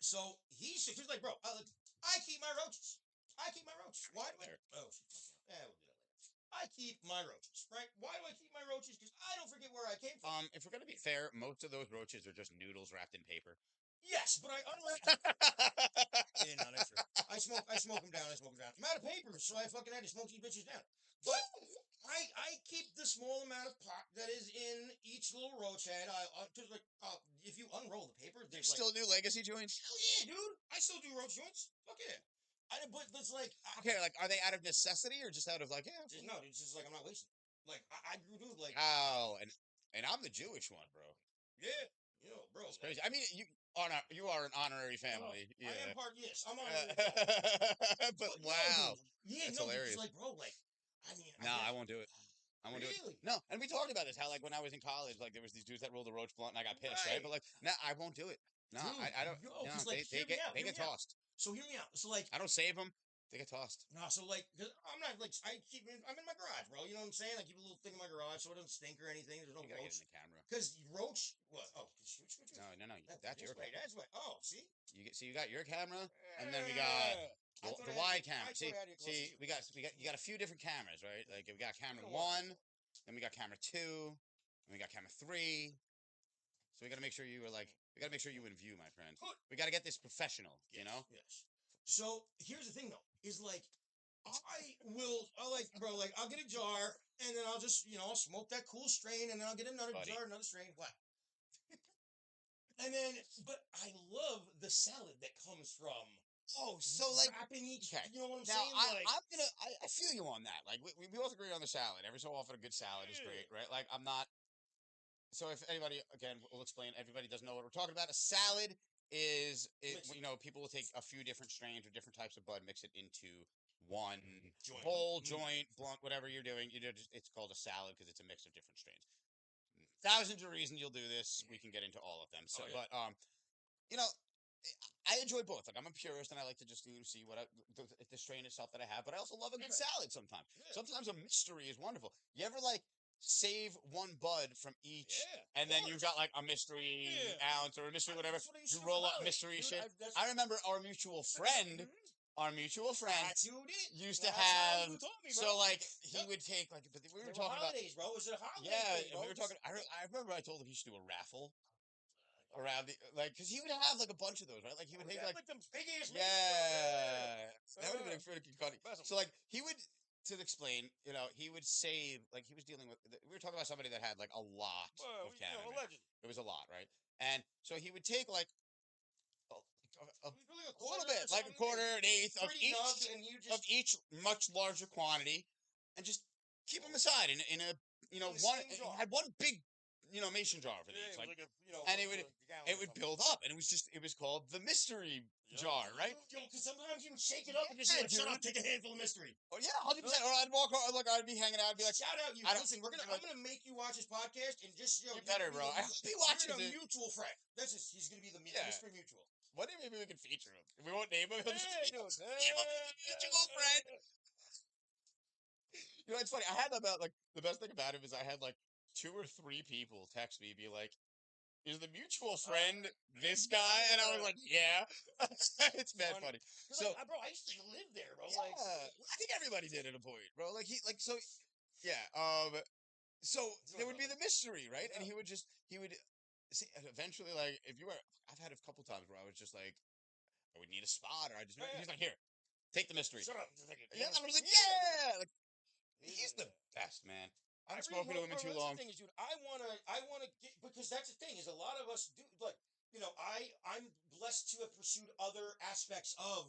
So he's like, bro, I keep my roaches. I keep my roaches. Why do I? Oh, shit. Okay. Yeah, we'll do that later. I keep my roaches, right? Why do I keep my roaches? Because I don't forget where I came from. If we're gonna be fair, most of those roaches are just noodles wrapped in paper. Yes, but I unwrap. Yeah, no, that's true. I smoke them down. I'm out of paper, so I fucking had to smoke these bitches down. But I keep the small amount of pot that is in each little roach head. Just like if you unroll the paper, there's Still do legacy joints? hell yeah, dude. I still do roach joints. Fuck yeah. But it's like Okay, like are they out of necessity or just out of like no, it's just like I'm not wasting. Like I grew dude like Oh, and I'm the Jewish one, bro. yeah, you know, bro. It's crazy. I mean, you are an honorary family. Yeah. I am part yes. I'm on. But No, wow, dude. Yeah, that's no, hilarious. it's like bro, like I mean, No, I won't do it. I won't do Really? it. No, and we talked about this. How like when I was in college, like there was these dudes that rolled a roach blunt, and I got pissed, right? Right. But like, no, I won't do it. No, Dude, I don't. yo, No, 'cause, like, they hear me out, they hear get me out. tossed. So hear me out. So like I don't save them. They get tossed. no, so like, cause I'm not like I'm in my garage, bro. You know what I'm saying? I keep a little thing in my garage so it doesn't stink or anything. There's no You gotta get roach. in the camera. Cause roach, what? Oh, shoot. No. That's Your way. camera. That's way. Oh, see. You got your camera, and then we got I thought the I wide had to- camera. I thought I had to get closer See, to it. you got a few different cameras, right? Like we got camera don't want 1, then we got camera 2, and we got camera 3. So we gotta make sure you were like, we gotta make sure you in view, my friend. Good. We gotta get this professional, you know? Yes. So here's the thing, though, is like I'll get a jar and then I'll just I'll smoke that cool strain and then I'll get another Buddy. jar, another strain. What? And then, but I love the salad that comes from. Oh, so like, wrapping each. okay. You know what I'm Now saying? I feel you on that. Like we both agree on the salad. Every so often, a good salad is great, right? Like I'm not. So if anybody, again, we'll explain. Everybody doesn't know what we're talking about. A salad is Mix it. people will take a few different strains or different types of bud, mix it into one Joint. bowl, Mm. joint, blunt, whatever you're doing. It's called a salad because it's a mix of different strains. Thousands of reasons you'll do this. We can get into all of them. So, Oh, yeah. but you know, I enjoy both. Like I'm a purist, and I like to just see what the strain itself that I have. But I also love a good salad sometimes. Yeah. Sometimes a mystery is wonderful. You ever like save one bud from each, Yeah, and then you've got like a mystery ounce or a mystery whatever. That's what I used You to roll do. up mystery Dude, shit. that's- I remember our mutual friend. Our mutual friend That's who did. used to That's how have. you told me, So bro. like he Yep. would take like, but we There were talking about. holidays, bro. It was a holiday. Yeah, thing, and bro. we were talking. I remember I told him he should do a raffle around the because he would have like a bunch of those, right? Like he would take like them big ass. yeah, that would have been pretty funny. Awesome. So like he would to explain, he would save like he was dealing with. We were talking about somebody that had like a lot of cannabis. legend. It was a lot, right? And so he would take like a little bit, like a quarter, an eighth of each much larger quantity, and just keep them aside in a In the one same jar. had one big mason jar for these, like and it would build up, and it was called the mystery jar, right? Yo, because sometimes you would shake it up and just Yeah, be like, shut dude. up, take a handful of mystery. Oh yeah, 100%. Or I'd walk, like I'd be hanging out, I'd be like, Shout out you. I don't- Listen, I'm gonna make you watch this podcast and just You better, bro. I hope he watches you're it. a mutual friend. He's gonna be the Yeah. mystery mutual. What if maybe we can feature him? We won't name him. He'll just Hey, be mutual friend. It's funny. I had about like the best thing about him is I had like 2 or 3 people text me, be like, "Is the mutual friend this guy?" And I was like, "Yeah." It's mad funny. So, bro, I used to live there, bro. yeah, I think everybody did at a point, bro. Like so, yeah. So there would be the mystery, right? And he would see, eventually, like, if you were, I've had a couple times where I was just like, I would need a spot, or I just, he's like, here, take the mystery. Shut up. Yeah, I was like, yeah, like, he's the best, man. I haven't spoken to him in too long. The thing is, dude, I wanna get, because that's the thing is a lot of us do, like, I'm blessed to have pursued other aspects of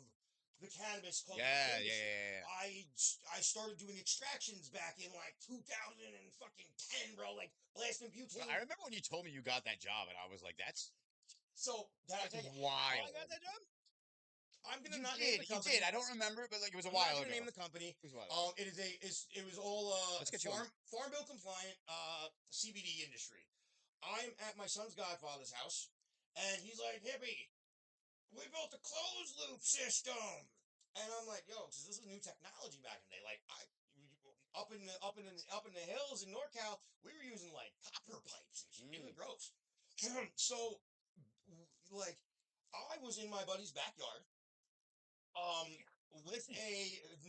the cannabis called Yeah, cannabis. yeah. I started doing extractions back in like 2010, bro. Like blasting Well, butane. I remember when you told me you got that job, and I was like, "That's So did I that's tell you wild." how I got that job? I'm gonna You not name did, the you company. did. I don't remember, but like it was a I'm not while gonna ago. name the company. It was a while ago. It was all Let's get you on. farm bill compliant CBD industry. I'm at my son's godfather's house, and he's like, "Hippie, we built a closed loop system," and I'm like, "Yo, because this is new technology back in the day. Like up in the hills in NorCal, we were using like copper pipes and shit. It was gross." So, like, I was in my buddy's backyard, with a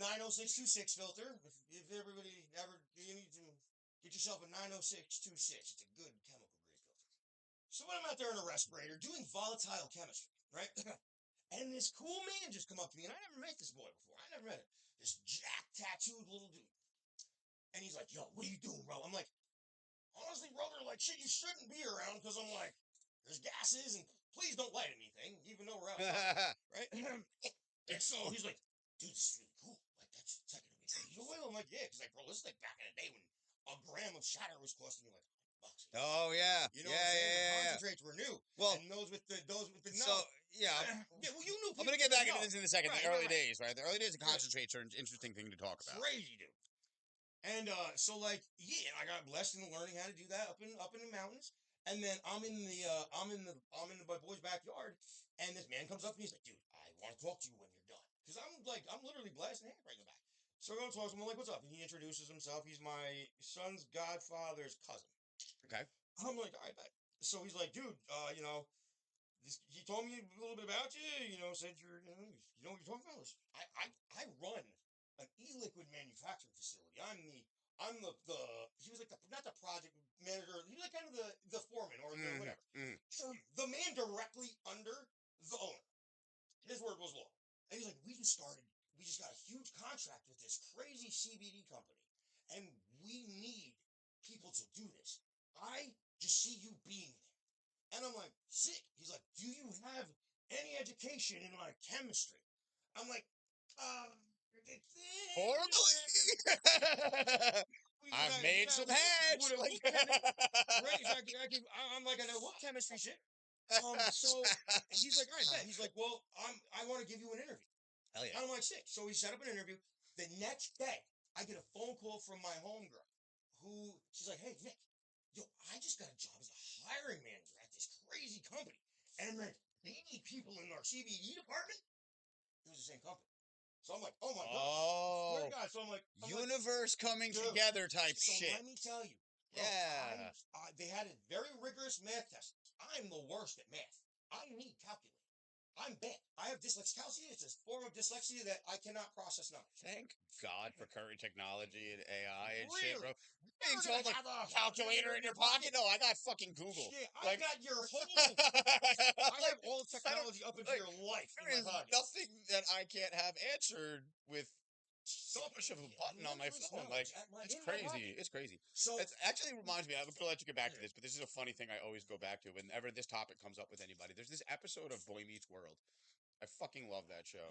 90626 filter. If everybody ever, you need to get yourself a 90626. It's a good chemical grade filter. So when I'm out there in a respirator doing volatile chemistry, right? And this cool man just come up to me, and I never met this boy before. I never met him. This jack tattooed little dude. And he's like, "Yo, what are you doing, bro?" I'm like, "Honestly, brother, like shit you shouldn't be around because I'm like, there's gases and please don't light anything, even though we're outside." Right? And so he's like, "Dude, this is really cool. Like, it's like gonna be oil." I'm like, "Yeah," because like, bro, this is like back in the day when a gram of shatter was costing you like $100. Oh yeah, You know what I'm saying? The yeah. concentrates were new. Well, And those with the so no. yeah, Yeah, well, you knew I'm people gonna get that back into know. this in a second. Right, The early right, right. days, right? The early days of Right. concentrates are an interesting thing to talk about. Crazy, dude. And so like, yeah, I got blessed in learning how to do that up in the mountains. And then I'm in my boy's backyard, and this man comes up and he's like, "Dude, I want to talk to you when you're done," because I'm literally blasting hands right in the back. So I go and talk to him. I'm like, "What's up?" And he introduces himself. He's my son's godfather's cousin. Okay. I'm like, "All right, bet." So he's like, "Dude, you know, he told me a little bit about you. You know, said you know what you're talking about." I run an e-liquid manufacturing facility. I'm the he was like not the project manager. He was like kind of the foreman or the whatever. The man directly under the owner. His word was law. And he's like, we just got a huge contract with this crazy CBD company, and we need people to do this. I just see you being there. And I'm like, sick. He's like, "Do you have any education in like chemistry?" I'm like, Horrible. I've made some hash. Like, right, exactly. I'm like, I know what chemistry shit. So he's like, "All right, bet." He's like, "Well, I want to give you an interview." Hell yeah. I'm like, "Sick." So we set up an interview. The next day, I get a phone call from my homegirl, who she's like, "Hey, Nick, yo, I just got a job as a hiring manager at this crazy company, and like they need people in our CBD department." It was the same company. So I'm like, "Oh my god!" Swear Oh, to God. So I'm like, universe coming "Dude." together type So shit. let me tell you, bro, Yeah. they had a very rigorous math test. I'm the worst at math. I need calculator. I'm bad. I have dyslexia. It's a form of dyslexia that I cannot process numbers. Thank God for current technology and AI and shit, Really? bro. You're Being gonna told like have a calculator in your pocket? No, I got fucking Google. Shit, I Like, got your whole. I have all the I don't- technology up into like, your life in there my is pocket. nothing that I can't have answered with so push of a button on my phone. Like, it's crazy. It's crazy. So It actually reminds me, I'm going to let you get back to this, but this is a funny thing I always go back to whenever this topic comes up with anybody. There's this episode of Boy Meets World. I fucking love that show.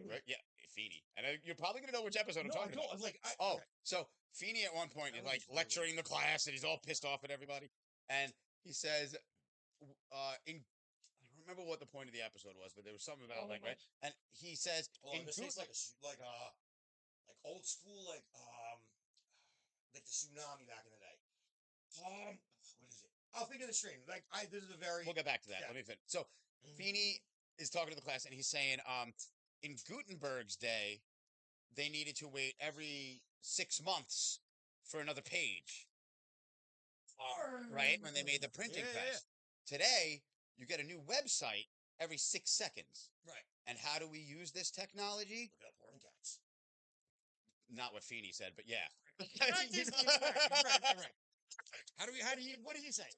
Right? Yeah, Feeney. And you're probably going to know which episode I'm no, I talking don't. about. I'm like, Oh, so Feeney at one point is like lecturing the class and he's all pissed off at everybody. And he says, in I don't remember what the point of the episode was, but there was something about like, right? And he says, well, this is like like old school like the tsunami back in the day. What is it? I'll think of the stream. Like this is a very. We'll get back to that. Yeah. Let me finish. So Feeney is talking to the class and he's saying, in Gutenberg's day, they needed to wait every 6 months for another page. Right? When they made the printing press. Today, you get a new website every 6 seconds. Right. And how do we use this technology? Look up porn cats. Not what Feeney said, but yeah. Right. What did he say?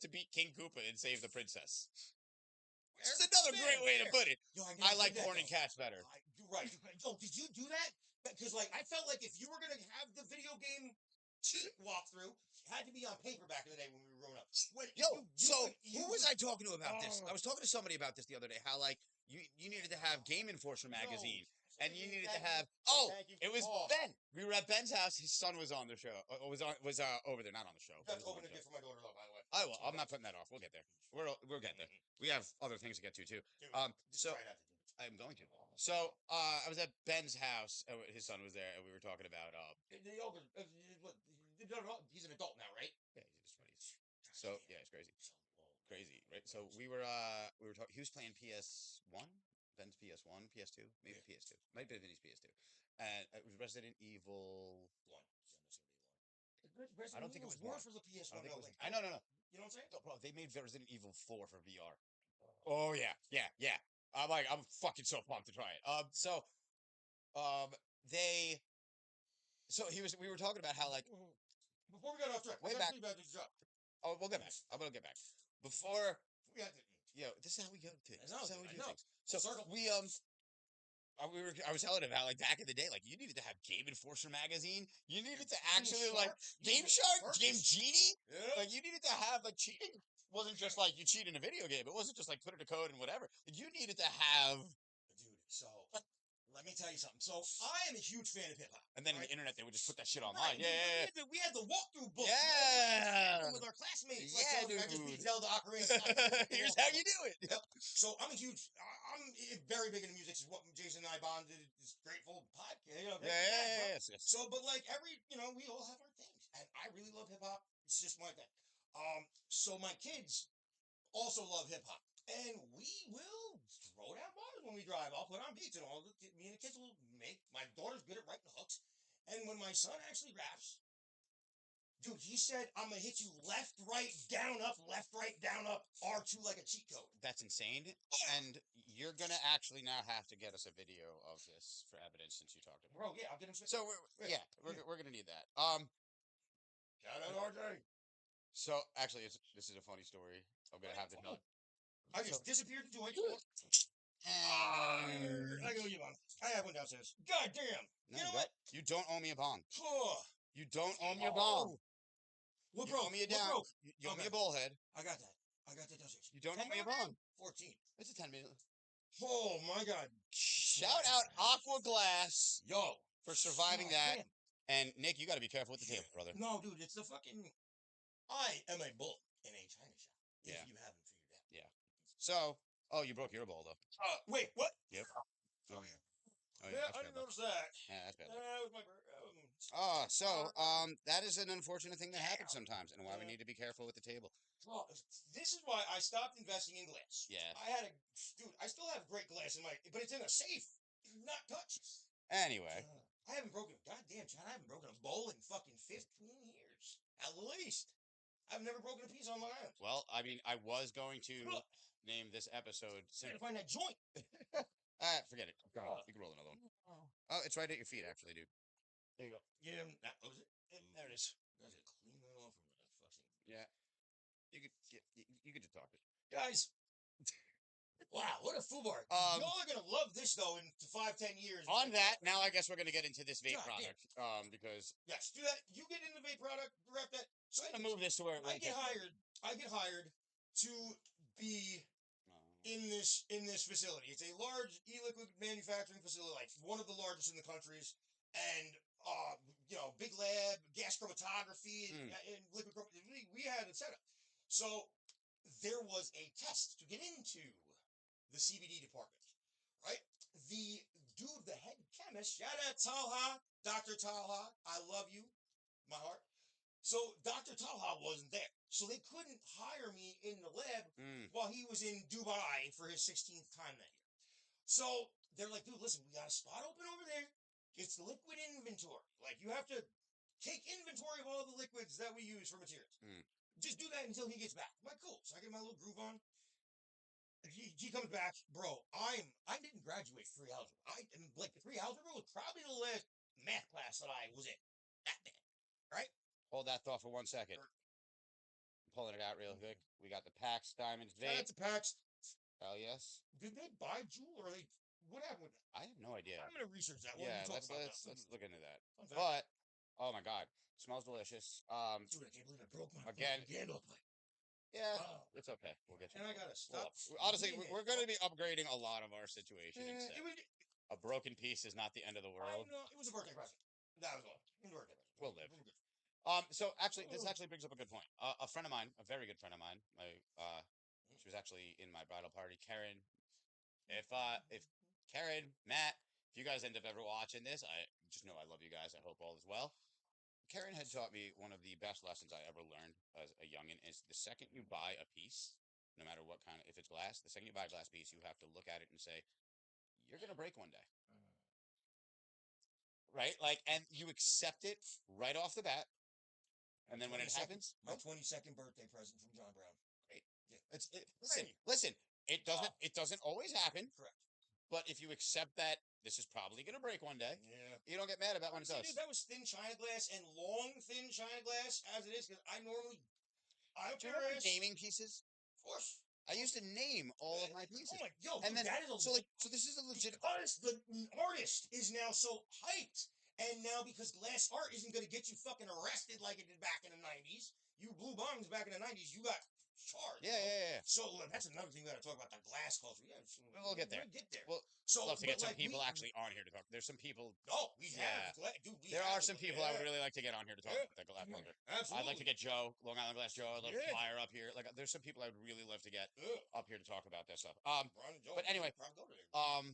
To beat King Koopa and save the princess. Which is another great way to put it. Yo, I like porn and cats better. Right. Yo, did you do that? Because like I felt like if you were gonna have the video game walkthrough, it had to be on paper back in the day when we were growing up. Who was I talking to about this? I was talking to somebody about this the other day. How like you needed to have Game Enforcer magazine, and you needed to Thank have. you. Oh, Thank you. it was Oh, Ben. We were at Ben's house. His son was on the show. Was over there, not on the show. You have He to was on open a the show. gift for my daughter, though, by the way. I will. I'm not putting that off. We'll get there. We'll get there. We have other things to get to too. Dude, just So try not to do it. I'm going to. So I was at Ben's house. His son was there, and we were talking about. The older, he's an adult now, right? Yeah, he's just 20s. So yeah, it's crazy. Crazy, right? So we were talking. He was playing PS1, Ben's PS1, PS2, maybe PS2, might be Vinny's PS2, and it was Resident Evil. One. I don't think it was more one. for the PS1. I don't think it was. Like, No. you know what I'm saying? No, bro, they made Resident Evil 4 for VR. Oh yeah. I'm fucking so pumped to try it. They. So we were talking about how like. Before we got off track, Way back. About this job. Oh, we'll get back. I'm gonna get back. Before. We got to. This is how we go to things. I know, This is how we I do know. things. So Circle. I was telling him how like back in the day, like you needed to have Game Enforcer magazine. You needed to Game actually Shark. like Game Shark, Shark Game is- Genie. Yeah. Like you needed to have like cheating wasn't just like you cheat in a video game. It wasn't just like put in a code and whatever. Like, you needed to have. Dude, so let me tell you something. So I am a huge fan of hip hop. And then on Right. the internet, they would just put that shit Right, online. Yeah. We had the walkthrough book. Yeah. With our classmates. Yeah, like, I just dude. beat Zelda Ocarina. Here's how you do it. So I'm very big into music. This is what Jason and I bonded. This Grateful podcast. You know, Yes. So, but like we all have our things, and I really love hip hop. It's just my thing. So my kids also love hip hop, and we will throw down bars when we drive. I'll put on beats, and me and the kids will make. My daughter's good at writing hooks, and when my son actually raps, dude, he said, "I'm gonna hit you left, right, down, up, left, right, down, up, R2 like a cheat code." That's insane. And you're gonna actually now have to get us a video of this for evidence since you talked about it. Bro, yeah, I'll get him. So we're gonna need that. Shout out RJ. So actually, this is a funny story. I'm gonna have to know. I just disappeared into joint. And I go you on. I have one downstairs. God damn. no, You know what? You don't owe me a bong. Oh. You don't owe me a bong. What You broke? owe me a What down. broke? You owe me Okay. a bullhead. I got that. I got that downstairs. You don't owe me a 10 minute? bong. 14. It's a 10-minute. Oh my God. Shout out Aqua Glass Yo. for surviving God that. damn. And Nick, you got to be careful with the table, brother. No, dude, it's the fucking. I am a bull in a china shop. Yeah. If you haven't figured out. So, you broke your bowl though. Wait, what? Yep. Oh yeah. Oh, Yeah, that's I bad didn't luck. notice that. Yeah, that's bad luck. That was my. That is an unfortunate thing that happens sometimes, and why we Yeah. need to be careful with the table. Well, this is why I stopped investing in glass. Yeah. I still have great glass in my, but it's in a safe, not touched. Anyway, I haven't broken, goddamn, John, I haven't broken a bowl in fucking 15 years. At least. I've never broken a piece on Long Island. well, I mean, I was going to name this episode. Trying to find that joint. Forget it. You can roll another one. Oh, it's right at your feet, actually, dude. There you go. Yeah, that was it. There it is. You guys gotta clean that off from that fucking. Yeah. You could just talk it. Guys. Wow, what a foobar. Y'all are gonna love this though in 5-10 years. On that, now I guess we're gonna get into this vape God damn. product. Because Yes, do that. You get into the vape product, wrap that. So I'm gonna move this to where I get hired to be in this facility. It's a large e-liquid manufacturing facility, like one of the largest in the countries, and big lab, gas chromatography, and liquid chromatography. We had it set up. So there was a test to get into the CBD department, right? The dude, the head chemist, shout out Talha, Dr. Talha, I love you, my heart. So Dr. Talha wasn't there. So they couldn't hire me in the lab while he was in Dubai for his 16th time that year. So they're like, dude, listen, we got a spot open over there. It's liquid inventory. Like, you have to take inventory of all the liquids that we use for materials. Just do that until he gets back. I'm like, cool. So I get my little groove on. He comes back, bro. I didn't graduate 3 algebra. The 3 algebra was probably the last math class that I was in. That bad, right? Hold that thought for 1 second. Pulling it out real quick. We got the PAX Diamonds vape. That's a PAX. Hell yes. Did they buy Juul or what happened with that? I have no idea. I'm gonna research that. Yeah, let's look into that. But oh my god, smells delicious. Dude, I can't believe I broke my again, candle plate. Yeah, Oh, it's okay. We'll get you. and I gotta stop. Honestly, eating it. we're going to be upgrading a lot of our situation instead. It was. A broken piece is not the end of the I world. know it was a birthday present. That was all. It was a birthday present. We'll live. We're good. So actually, this actually brings up a good point. A friend of mine, a very good friend of mine, she was actually in my bridal party. Karen, if Karen, Matt, if you guys end up ever watching this, I just know I love you guys. I hope all is well. Karen had taught me one of the best lessons I ever learned as a youngin is the second you buy a piece, no matter what kind of, if it's glass, the second you buy a glass piece, you have to look at it and say, you're going to break one day. Right? Like, and you accept it right off the bat. And then when it happens, my 22nd birthday present from John Brown. great. Yeah. Listen, it doesn't always happen, Correct. but if you accept that this is probably going to break one day, Yeah. you don't get mad about when it does. Dude, that was thin china glass and long thin china glass as it is because I normally I don't Do you care. remember naming pieces? Of course. I used to name all of my pieces. Oh my, yo, And dude, then that is a so this is a legit. because the artist is now so hyped, and now because glass art isn't going to get you fucking arrested like it did back in the '90s. You blue bongs back in the '90s, you got charged. Yeah. So that's another thing we got to talk about the glass culture. Yeah, We'll get there. We'll get there. Well, So love to get some like, people actually on here to talk. There's some people. Oh, we Yeah. have, dude. There are some people I would really like to get on here to talk about the glass Yeah, culture. absolutely. I'd like to get Joe, Long Island Glass Joe. I'd love Yeah. Fire up here. Like, there's some people I would really love to get Yeah. up here to talk about that stuff. Brian and Joe, But anyway, probably go to there.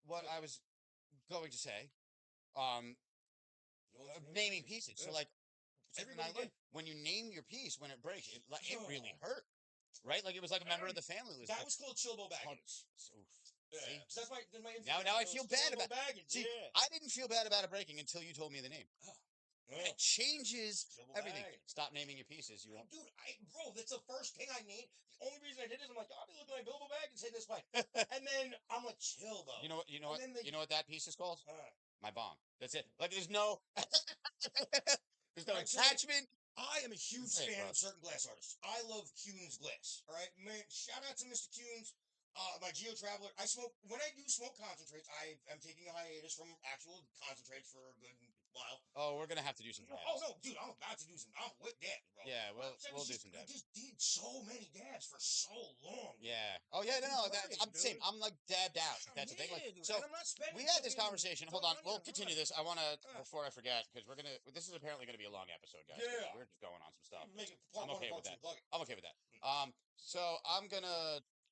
what I was going to say, You know, naming pieces. So like, Everybody I learned, when you name your piece, when it breaks, it really hurt, right? Like it was like a member of the family was. That like, was called Chilbo Baggins. Oof. Yeah. See? So that's my Now I feel bad about. Baggins. See, Yeah. I didn't feel bad about it breaking until you told me the name. It changes Chilbo everything. Baggins. Stop naming your pieces. You won't. Dude, bro, that's the first thing I named. The only reason I did is I'm like, yo, I'll be looking like Bilbo Baggins hitting this fight. And then I'm like, chill though. You know what? And then You know what that piece is called? Uh, My bong. That's it. Like there's no. There's no Right, so, attachment. I am a huge Hey, fan bro. of certain glass artists. I love Kuhn's glass. All right, man. Shout out to Mr. Kuhn's. My Geo Traveler. I smoke when I do smoke concentrates. I am taking a hiatus from actual concentrates for a good while. Oh, we're gonna have to do some. Oh dabs. no, dude! I'm about to do some. I'm with that, bro. Yeah, we'll do just, some I dabs. just did so many dabs for so long. Yeah. Oh yeah. No. I'm the same. Dude. I'm like dabbed out. That's the thing. Like, Dude, so and I'm not spending we had this fucking conversation. Hold on. money We'll on continue drugs. this. I want to before I forget because we're gonna. This is apparently gonna be a long episode, guys. 'cause Yeah. We're just going on some stuff. Make it I'm part one, okay part with two, that. plug it. I'm okay with that. So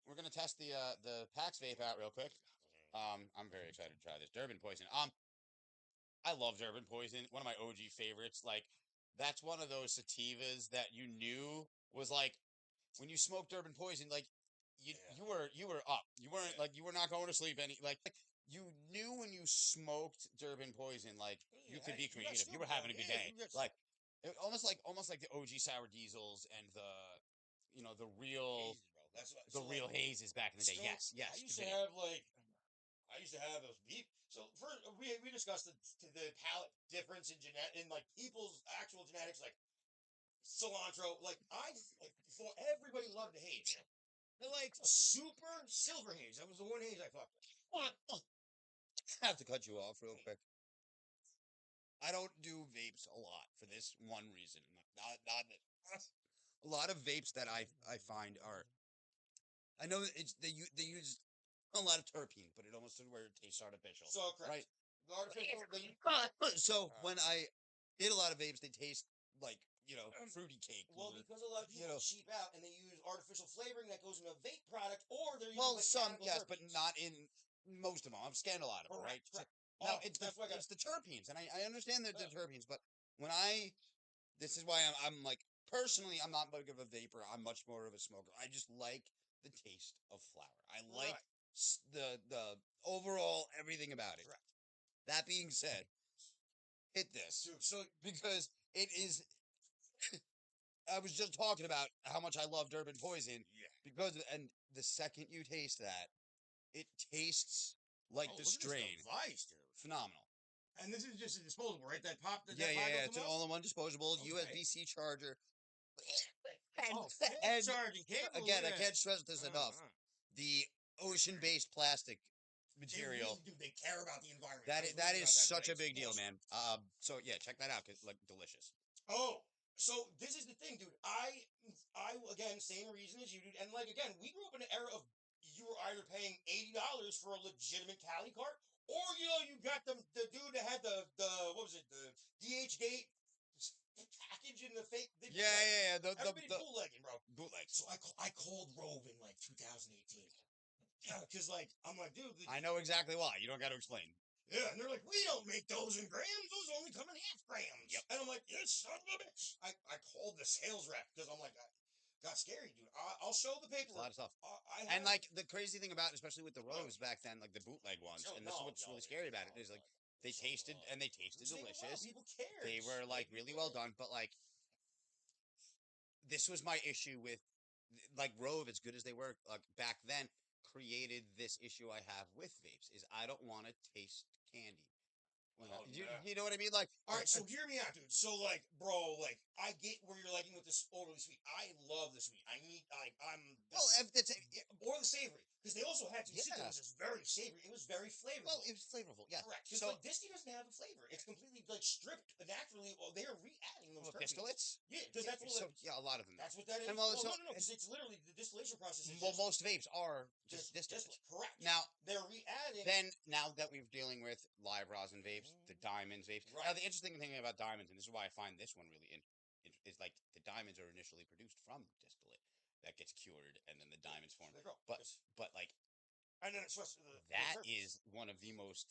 we're gonna test the PAX vape out real quick. I'm very excited to try this Durban Poison. I love Durban Poison. One of my OG favorites. Like that's one of those sativas that you knew was like when you smoked Durban Poison, like you were up. You weren't like you were not going to sleep any like you knew when you smoked Durban Poison, like you could be creative. You were having a good day. Like almost like the OG sour diesels and the real real hazes back in the day. Yes. I used to have those beef. So first, we discussed the palate difference in like people's actual genetics, like cilantro. Like before everybody loved the haze. They're like super silver haze. That was the one haze I fucked with. I have to cut you off real quick. I don't do vapes a lot for this one reason. Not a lot of vapes that I find are. I know they use a lot of terpene, but it almost where it tastes artificial. So correct. Right. The artificial. So when I hit a lot of vapes, they taste like fruity cake. Well, because a lot of people cheap out and they use artificial flavoring that goes in a vape product, or they're using some yes, terpenes. but not in most of them. I've scanned a lot of them, right? Correct. Now it's the terpenes, and I understand the terpenes, but this is why I'm like personally I'm not much of a vapor. I'm much more of a smoker. I just like the taste of flower. I like the overall everything about it. Correct. That being said, hit this, dude. So because it is. I was just talking about how much I love Durban Poison. Yeah. And the second you taste that, it tastes like the strain. Device, dude. Phenomenal. And this is just a disposable, right? That pop. Yeah. It's an all-in-one disposable USB-C charger. And charging cable. Again, I can't stress this enough. The ocean-based plastic material. Dude, they care about the environment. That is such a big deal, man. So yeah, check that out. 'Cause, like delicious. Oh, So this is the thing, dude. I again, same reason as you, dude. And like again, we grew up in an era of you were either paying $80 for a legitimate Cali cart, or you got the dude that had the what was it, the DH gate package in the fake. Yeah. Everybody The bootlegging, bro. bootleg. So I called Rove in like 2018. Yeah, because like I'm like, dude, I know exactly why. You don't got to explain. yeah, and they're like, we don't make those in grams. Those only come in half grams. Yep. And I'm like, you son of a bitch. I called the sales rep because I'm like, got scary, dude. I'll show the There's a lot paperwork. of stuff. I And have, like the crazy thing about it, especially with the Roves back then, like the bootleg ones, no, and this is no, what's no, really scary about it, is like they so, tasted they were well, delicious. people cared. They were like really well done, but like this was my issue with like Rove, as good as they were like back then, created this issue I have with vapes is I don't want to taste candy. Oh, You, yeah. you know what I mean? Like, All right, so hear me out, dude. So, like, bro, like, I get where you're liking with this overly sweet. I love the sweet. well, if it's or the savory, because they also had some shit that Yeah. was just very savory. It was very flavorful. well, it was flavorful. Yeah. Correct. Because So like Disney doesn't have a flavor. It's completely like stripped naturally. Well, they are re-adding those well, terpenes. distillates. Yeah, because that's what. So yeah, a lot of them. That's what that is. And well, Well, so no, because it's literally the distillation process. Is well, just most vapes are just distillate. distillates. Correct. Now, They're re-adding. then now that we're dealing with live rosin vapes, the diamonds vapes. Right. Now, the interesting thing about diamonds, and this is why I find this one really is like the diamonds are initially produced from distillate that gets cured, and then the diamonds form. They grow. But like And then it's supposed to that is one of the most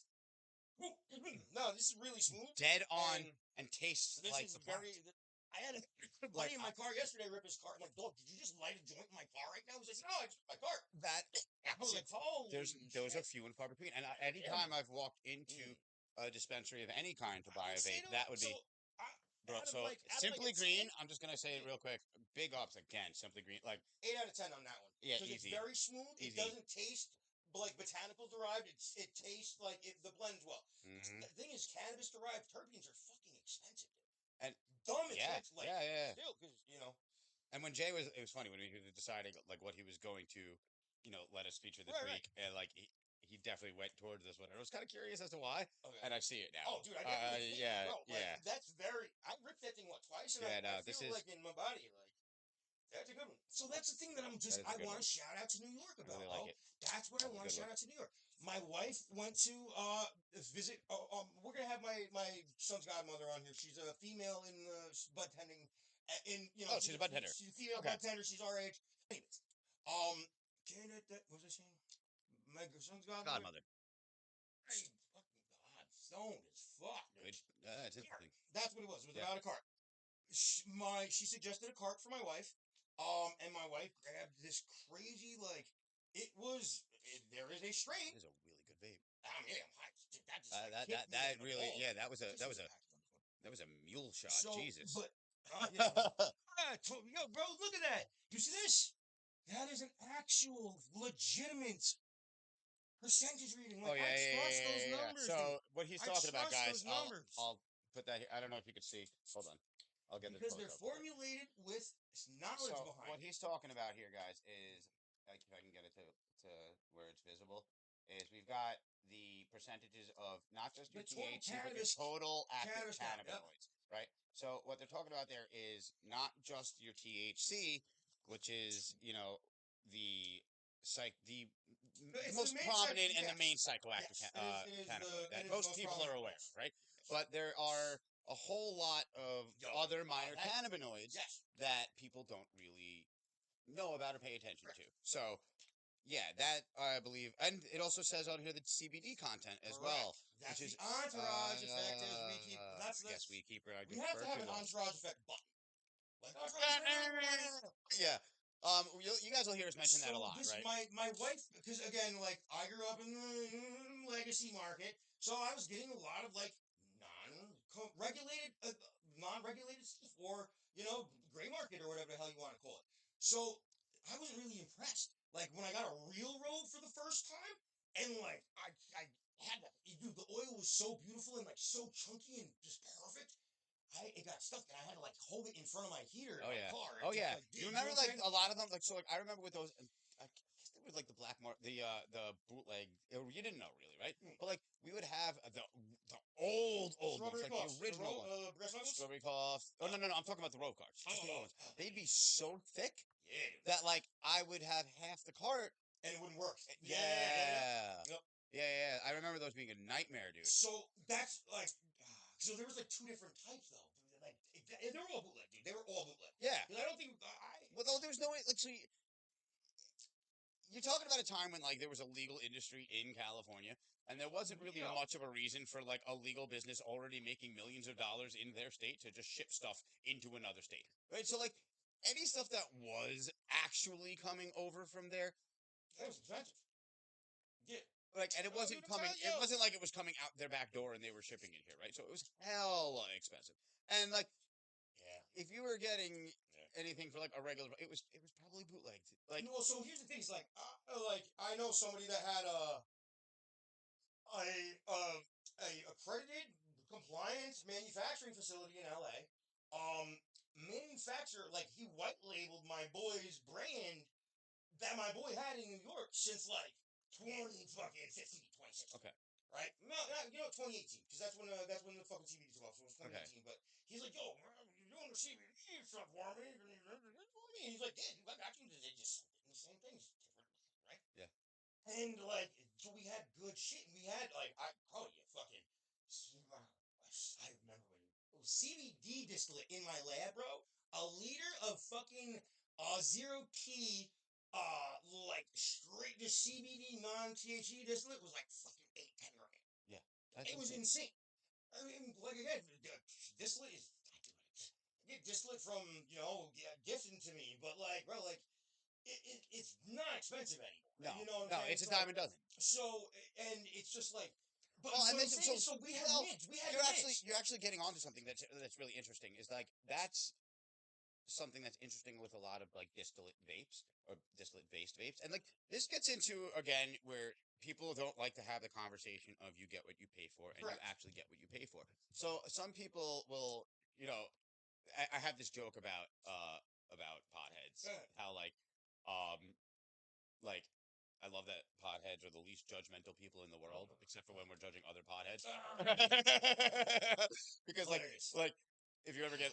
no, this is really smooth. dead on and tastes This like is the very. plant. I had a buddy in my car yesterday rip his car. I'm like, dog, did you just light a joint in my car right now? He says, no, it's my car. That I was like, holy those are few and far between. And anytime I've walked into a dispensary of any kind to buy a vape, that would be. Bro, so Simply Green, I'm just gonna say it real quick. Big ups again, Simply Green. Like 8 out of 10 on that one. Yeah, It's easy. very smooth. Easy. It doesn't taste like botanical derived. It tastes like the blends well. Mhm. The thing is, cannabis derived terpenes are fucking expensive. And dumb yeah, expensive. Like, yeah. Still, because And when Jay it was funny when he was deciding like what he was going to, let us feature this Right, week, and like he definitely went towards this one. And I was kind of curious as to why, Okay. and I see it now. Oh, dude, I definitely think, yeah, bro, like, yeah. That's very. I ripped that thing twice, and Yeah, I no, this feel is- like in my body, like that's a good one. So that's the thing that I'm just. That is a I good want to one. shout out to New York I about. really Bro. like it. That's what I That's a want to good shout one. out to New York. My wife went to visit. We're gonna have my son's godmother on here. She's a female in the bud tending. Oh, she's a bud tender. She's a female Okay. bud tender. She's our age. Anyways, Janet, what was I saying? My son's godmother. Godmother. Hey, fucking God, stoned as fuck. Good. It's interesting. That's what it was. It was Yeah. about a cart. She suggested a cart for my wife. And my wife grabbed this crazy there is a strain. It is a really good vape. Yeah, I'm hyped. That just That really balls. yeah that was This is that was a mule shot. So, Jesus. but yo, bro, look at that. You see this? That is an actual legitimate percentage reading. Like, I trust those numbers. So dude. what he's I talking about, trust guys, those numbers. I'll put that here. I don't know if you could see. Hold on. I'll get Because this they're close up. formulated with knowledge So behind what it. he's talking about here, guys, is like if I can get it to where it's visible, is we've got the percentages of not just your The total THC, but your cannabis- total active cannabis count, yep. cannabinoids, right? So what they're talking about there is not just your THC, which is the It's most the main prominent and yes. the main psychoactive Yes, it is cannabinoid it that is most people are prominent, aware yes. of, right? But there are a whole lot of other minor that- cannabinoids Yes. that people don't really know about or pay attention to. So, yeah, that I believe, and it also says on here the CBD content as well, That's which is the entourage effect. Is we keep. That's yes, we keep it. We have to have an entourage effect button. Like yeah. You guys will hear us mention that a lot, right? My wife, because again, like I grew up in the legacy market, so I was getting a lot of like non-regulated stuff, or gray market or whatever the hell you want to call it. So I wasn't really impressed. Like when I got a real robe for the first time, and like I had to, dude, the oil was so beautiful and like so chunky and just perfect. It got stuck, and I had to like hold it in front of my heater in my car. Oh yeah. Like, You remember like a lot of them? Like so, like I remember with those. I guess there was like the black the bootleg. You didn't know really, right? But like we would have the old ones, Strawberry like Puffs. the original ones. Breast knuckles? Strawberry cough. Oh no, I'm talking about the road carts. Just the Oh, old ones. They'd be so thick yeah, dude. that like I would have half the cart. And it wouldn't work. Yeah. Yep. Yeah. I remember those being a nightmare, dude. So that's like, so there was like two different types though. Like they were all bootleg, dude. They were all bootleg. Yeah. 'Cause I don't think Well, there was no way. Like, so you're talking about a time when like there was a legal industry in California, and there wasn't really Yeah. much of a reason for like a legal business already making millions of dollars in their state to just ship stuff into another state, right? So like any stuff that was actually coming over from there, that was expensive. Yeah. like, and it Well, wasn't dude, coming. I'm telling It you. wasn't like it was coming out their back door and they were shipping it here, right? So it was hella expensive, and like Yeah. if you were getting anything for like a regular, it was probably bootlegged. Like, No, so here's the thing. It's like I know somebody that had a accredited compliance manufacturing facility in LA. Manufacturer, like he white labeled my boy's brand that my boy had in New York since like 2015, 2016. okay, Right? No, 2018, because that's when the fucking CBD took off. So it was 2018. But he's like, yo, man, you're doing the CBD stuff for me. And he's like, yeah, dude, I got you. They just the same things, different, right? Yeah. And like, so we had good shit, and we had like, I probably fucking, I remember when CBD distillate in my lab, bro. A liter of fucking zero T like straight to CBD non-THC distillate was like fucking 8-10 grand. yeah, It was insane. I mean, like again, distillate is I get distillate from gifting to me, but like, bro, like it's not expensive anymore. No, You know what no, I'm saying? it's a dime a dozen. So and it's just like, but Well, and what then I'm saying is, so we had well, mids. We had you're mids. actually getting onto something that's really interesting. Is like that's something that's interesting with a lot of like distillate vapes or distillate based vapes, and like this gets into again where people don't like to have the conversation of you get what you pay for and you Correct. actually get what you pay for. So some people will, I have this joke about potheads, how like I love that potheads are the least judgmental people in the world, except for when we're judging other potheads. Because Hilarious. like if you ever get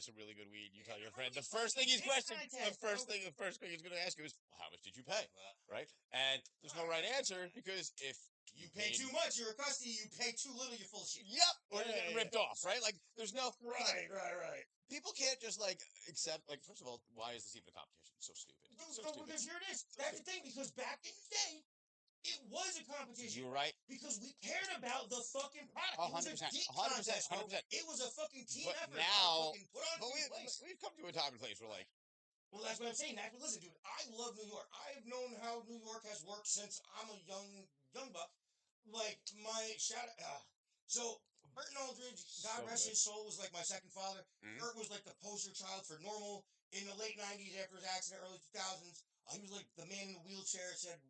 some really good weed, you tell your friend the first thing he's questioning, the first thing he's going to ask you is, well, how much did you pay? Right? And there's no right answer because if You pay too much, you're a custody. You pay too little, you're full of shit. Yep. Or you're getting ripped off, right? Like there's no Right. people can't just like accept like first of all, why is this even a competition? It's so stupid. It's so stupid. Because here it is. That's the thing. Because back in the day, it was a competition. You're right. Because we cared about the fucking product. 100%. 100%. It was a fucking team But effort. now, Put on we've come to a time and place where like, well, that's what I'm saying. Listen, dude, I love New York. I've known how New York has worked since I'm a young buck. Like my so Burton Aldridge, God So rest good. his soul, was like my second father. Mhm. Burt was like the poster child for normal in the late '90s after his accident, early 2000s. He was like the man in the wheelchair. Said,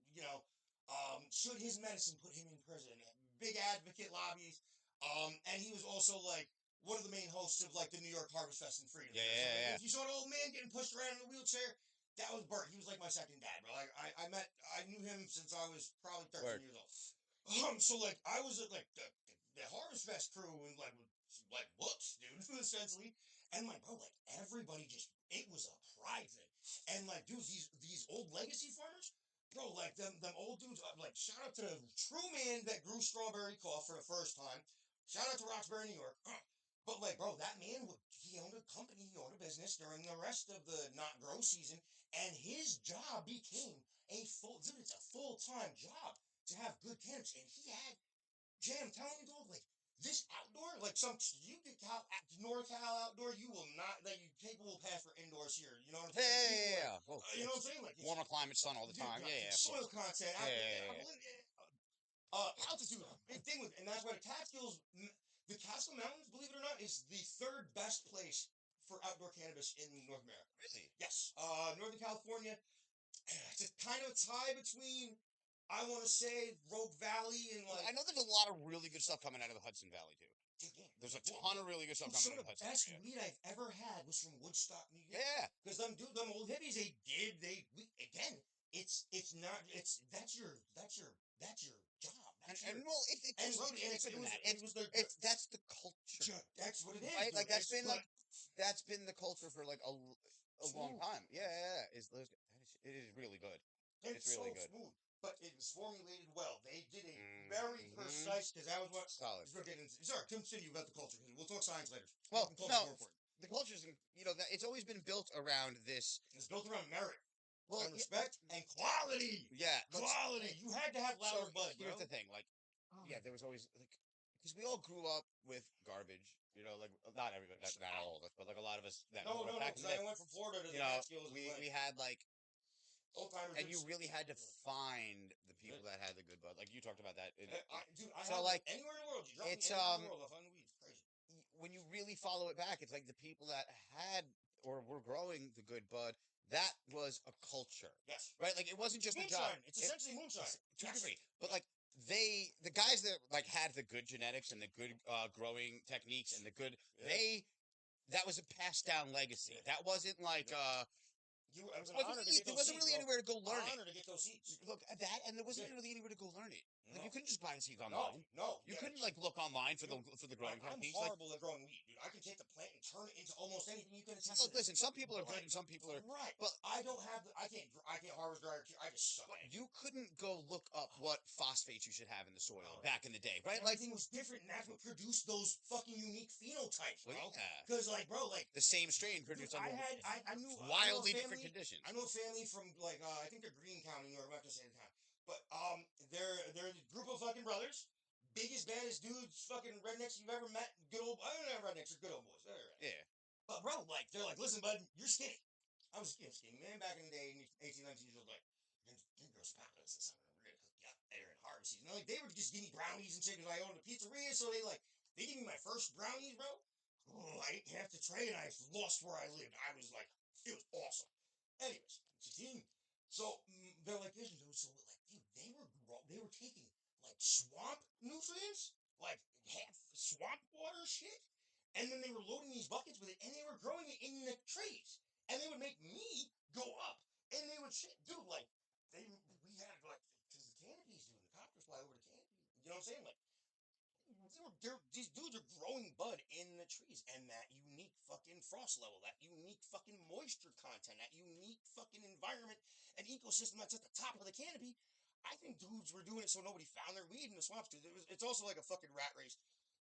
should his medicine put him in prison? Big advocate lobbies. And he was also like one of the main hosts of like the New York Harvest Fest and Freedom. Yeah. If you saw an old man getting pushed around in a wheelchair, that was Burt. He was like my second dad, bro. Like I knew him since I was probably 13 years old. So like I was at like the Harvest Fest crew and like whoops, dude, essentially. And like bro, like everybody just it was a pride thing. And like dude, these old legacy farmers, bro, like them old dudes. Like shout out to the true man that grew strawberry cough for the first time. Shout out to Roxbury, New York. But like, bro, that man he owned a company, he owned a business during the rest of the not grow season, and his job became it's a full-time job to have good cannabis. And he had, Jay, I'm telling you, dog, like this outdoor, like you get NorCal outdoor, you will not people will pass for indoors here. You know what I'm saying? Yeah. Well, you know what I'm saying? Like warmer climate, sun all the time. Yeah. Soil content. Yeah. Altitude, big thing with, and that's why the Catskills Mountains, believe it or not, is the third best place for outdoor cannabis in North America. Really? Yes. Northern California, it's a kind of a tie between, I want to say, Rogue Valley and like. I know there's a lot of really good stuff coming out of the Hudson Valley too. There's a ton of really good stuff coming out of the Hudson. Some of the best weed I've ever had was from Woodstock, New York. Yeah. Because them old hippies, again, that's your job. And well, And it's bro, and deeper than that. it was the That's the culture, that's what it is, right? dude. Like It's like, that's been the culture for like a long smooth. time. Yeah. It is really good. It's really so good. smooth, but it was formulated well. They did a very precise, because that was what. Solid. Let's go get into. Sorry, continue about the culture, because we'll talk science later. Well, Culture's no, more important. the culture's it's always been built around this. It's built around merit. Well, And respect and quality. Yeah, Quality. You had to have louder bud, here's bro. the thing, like, yeah, there was always like, because we all grew up with garbage, like not everybody, not all of us, but like a lot of us that No, grew up no, no. back in Because the I day, went from Florida to the you know, Catskills. we had like, old timers. and you really had to find the people that had the good bud. Like you talked about that. Dude, I So, have like, anywhere in the world. You drop it's, me anywhere in the world, I'll find the weed. It's crazy. when you really follow it back, it's like the people that had or were growing the good bud. That was a culture, Yes. right? Like it wasn't just a job. Moonshine. It's essentially moonshine. To a degree, but like the guys that like had the good genetics and the good growing techniques and the good that was a passed down legacy. That wasn't like It was an honor to get there those wasn't seeds, really bro. anywhere to go learn Honor it. to get those seeds. Look at that, and there wasn't really anywhere to go learn it. Like you couldn't just buy the seeds online. No. You couldn't like look online for the growing I'm techniques. horrible at growing weed, dude. I can take the plant and turn it into almost anything you can attest to. Listen, some people are good and some people are right. But I don't have I can't harvest dry or I just suck at it. you couldn't go look up what phosphates you should have in the soil back in the day, right? Everything was different, and that's what produced those fucking unique phenotypes, bro. Yeah. Because like, bro, like The same strain produced dude, under I knew wildly I knew a different family- conditions. I know a family from like I think they're Greene County, New York. I'm not gonna say the town, but they're a group of fucking brothers, biggest baddest dudes, fucking rednecks you've ever met. Good old, I don't know rednecks, are good old boys. They're rednecks. Yeah. But bro, like they're like, listen, bud, you're skinny. I was skinny man back in the day, 18, 19 years old. Like, you girls spot this is something real. Yeah, they're in harvest season. Like they would just give me brownies and shit because I owned a pizzeria, so they gave me my first brownies, bro. Oh, I ate half the tray and I lost where I lived. I was like, it was awesome. Anyways, 16. So they're like, listen, dude. So like, dude, they were taking like swamp nutrients, like half swamp water shit, and then they were loading these buckets with it, and they were growing it in the trees, and they would make me go up, and they would shit, dude. Like we had like because the canopies, dude, the copters fly over the canopy. You know what I'm saying? Like. These dudes are growing bud in the trees, and that unique fucking frost level, that unique fucking moisture content, that unique fucking environment and ecosystem that's at the top of the canopy. I think dudes were doing it so nobody found their weed in the swamps, because it's also like a fucking rat race.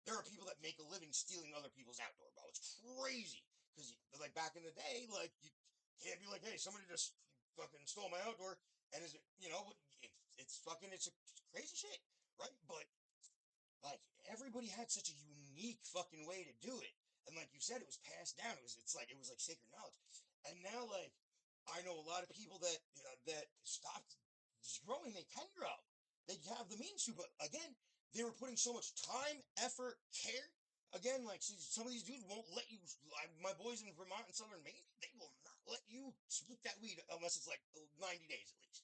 There are people that make a living stealing other people's outdoor, bro. It's crazy. Because, like, back in the day, like, you can't be like, hey, somebody just fucking stole my outdoor, and it's a crazy shit, right? But like everybody had such a unique fucking way to do it, and like you said, it was passed down. It was like sacred knowledge. And now, like, I know a lot of people that stopped growing. They can grow. They have the means to, but again, they were putting so much time, effort, care. Again, like some of these dudes won't let you. Like, my boys in Vermont and Southern Maine, they will not let you smoke that weed unless it's like 90 days at least.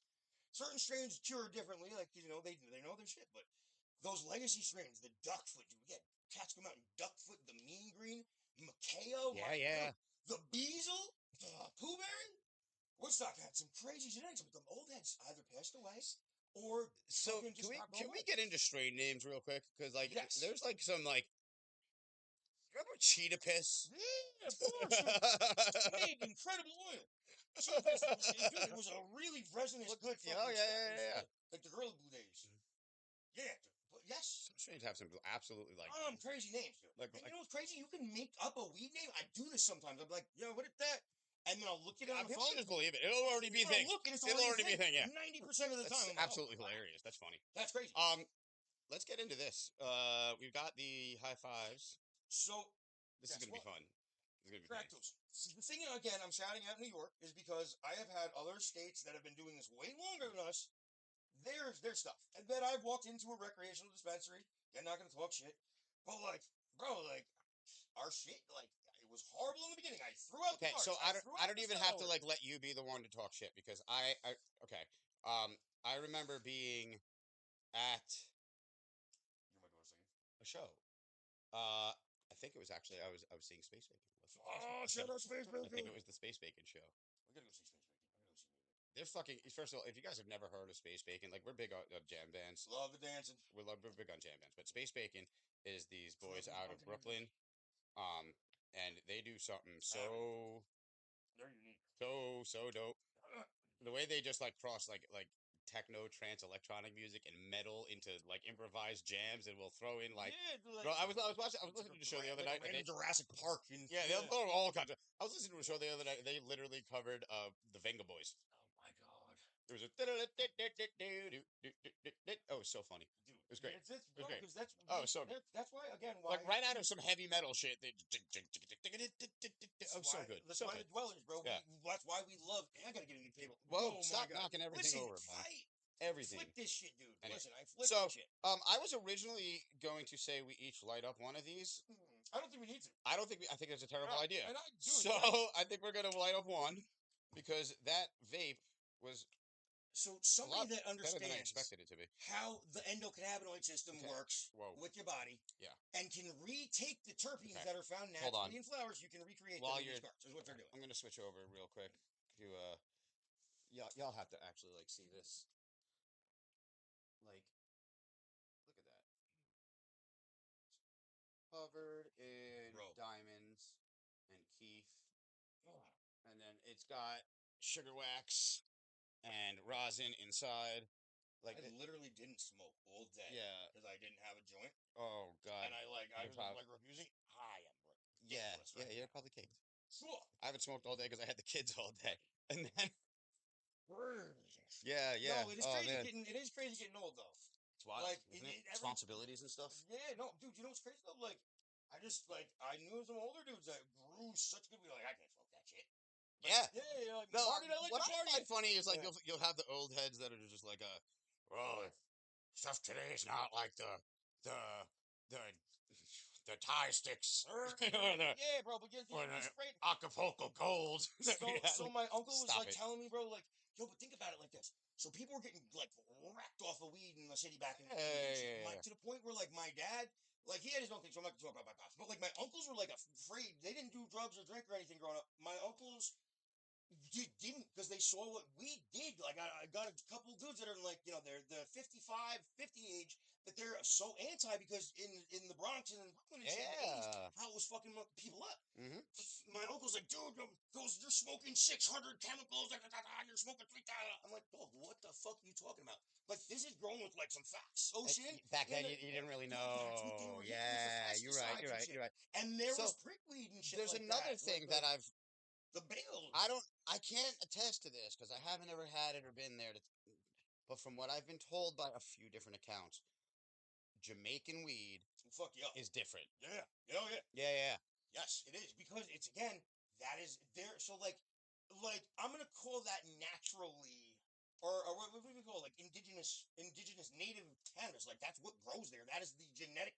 Certain strains cure differently, like they know their shit, but those legacy strains, the Duckfoot, dude, we got Catskill Mountain Duckfoot, the Mean Green, Macao, the Beazle, the Pooh Berry. Woodstock had some crazy genetics, but the old heads either passed away or So can we get into strain names real quick? Because like there's like some like. Remember cheetah piss? Yeah, of course. It made incredible oil. Cheetah piss, dude, it was a really resinous, good fucking stuff. Yeah. Like the Gorilla Glue days. Yeah, but yes. Some strains have some absolutely like crazy names, dude. Like, you know what's crazy? You can make up a weed name. I do this sometimes. I'm like, yo, what is that? And then I'll look at it on the phone. Just believe it. It'll already be a thing. It'll already be a thing. Yeah. 90% of the time. That's absolutely hilarious. That's funny. That's crazy. Let's get into this. We've got the high fives. So this is gonna be fun. This is gonna be Fractals. The thing again, I'm shouting out New York is because I have had other states that have been doing this way longer than us. Their stuff. And then I've walked into a recreational dispensary. I'm not gonna talk shit, but like, bro, like our shit, like it was horrible in the beginning. I threw out. Okay, so I don't even have to like let you be the one to talk shit because I remember being at. You might go to singing a show. I think it was actually I was seeing Space Bacon. Oh, shout out Space Bacon! I think it was the Space Bacon show. We gotta go see Space Bacon. they're fucking. First of all, if you guys have never heard of Space Bacon, like we're big on jam bands. Love the dancing. We're big on jam bands, but Space Bacon is these boys Clubbing out of continue. Brooklyn, and they do something They're unique. so dope. The way they just like cross like techno, trance, electronic music, and metal into like improvised jams, and we'll throw in like. Yeah, Bro, I was listening to the show the other night, and Random they, Jurassic Park. And, yeah, they'll throw all kinds of. I was listening to a show the other night, and they literally covered the Venga Boys. Oh my god. There was a. Oh, it was so funny. Dude, It was great. It's, It was great. Because that's So good. that's why again why Like right out of some heavy metal shit. Oh, so good. That's So why good. the Dwellers, bro. Yeah. That's why we love. I gotta get a new table. Whoa, Oh stop my god. knocking everything Listen, over, man. fight. Everything. Flick this shit, dude. Anyway. Listen, I flipped So, this shit. I was originally going to say we each light up one of these. I don't think we need to. I don't think I think it's a terrible idea. And I do. So I think we're gonna light up one because that vape was So a lot somebody that better than I understands expected it to be. how the endocannabinoid system Okay. works Whoa. with your body, Yeah. and can retake the terpenes Okay. that are found Hold on. naturally in flowers, you can recreate While them in you're- these carts. Is what they're doing. I'm gonna switch over real quick to y'all have to actually like see this. Like, look at that. Covered in Bro. diamonds and keef, and then it's got sugar wax and rosin inside. Like, I literally didn't smoke all day. yeah. Because I didn't have a joint, Oh God. and I You're was prob- like refusing. I am Yeah. ridiculous Yeah. right You're now. probably caked. Sure. I haven't smoked all day because I had the kids all day, and then Jesus. yeah. No, it is Oh crazy man. getting. It is crazy getting old though. It's wild, like, isn't it- it? every- Responsibilities and stuff. Yeah, no, dude. You know what's crazy though? Like, I knew some older dudes that grew such good. Like, I can't smoke that shit. Like, Yeah. Yeah. Like, No, Marty, I like what to I party. find funny is like Yeah. you'll have the old heads that are just like well, stuff today is not like the the tie sticks or the Yeah, bro. But or it's the great. Acapulco Gold. So my uncle was Stop like it. telling me, bro, like, yo, but think about it like this. So people were getting like wrecked off of weed in the city back in the 80s and shit. Yeah. Like, to the point where like my dad, like he had his own thing, so I'm not gonna talk about my pops. But like my uncles were like afraid. They didn't do drugs or drink or anything growing up. My uncles didn't, because they saw what we did. Like I got a couple dudes that are like, they're the 55, 50 age, that they're so anti because in the Bronx and in Brooklyn and shit in the 80s, Yeah. how it was fucking people up. Mm-hmm. My uncle's like, dude, you're smoking 600 chemicals, you're smoking 3,000. I'm like, dog, what the fuck are you talking about? Like, this is grown with like some facts. Ocean. Back then, and you didn't really that's what they know. were hitting for Yeah, you're right. pesticides and shit. You're right. And there So, was prickweed and shit. There's like another that, thing like that I've. the bales. I can't attest to this because I haven't ever had it or been there. But from what I've been told by a few different accounts, Jamaican weed Fuck yeah. is different. Yeah. Oh yeah. Yeah. Yes, it is, because it's, again, that is there. So like I'm gonna call that naturally, or what do we call it? Like indigenous native cannabis. Like that's what grows there. That is the genetic.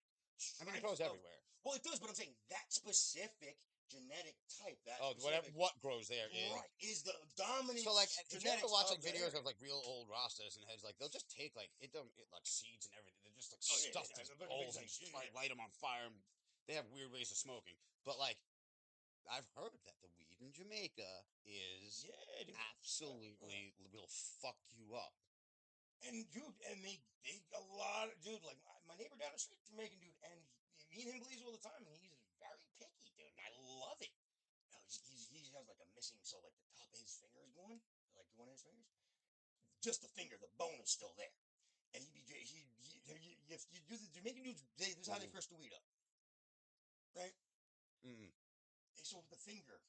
I mean, it strength grows of- everywhere. Well, it does, but I'm saying that specific genetic type. That Oh, whatever. specific- What grows there is. Right, is the dominant. So like, if you ever genetics watch of like the videos area. of like real old Rastas and heads, like they'll just take like like seeds and everything. They're just like Oh, yeah, stuffed yeah, in yeah, big bowls and things, just yeah, try to light them on fire. And they have weird ways of smoking, but like, I've heard that the weed in Jamaica is Yeah, dude. absolutely will fuck you up. And dude, and they a lot of dude, like my neighbor down the street, Jamaican dude, and me and him blaze all the time, and he's very picky, dude, and I love it. He has like a missing, so like the top of his finger is gone, like one of his fingers, just the finger, the bone is still there, and if you do the Jamaican dudes, this is how they crush the weed up, right? Mm. So with the finger,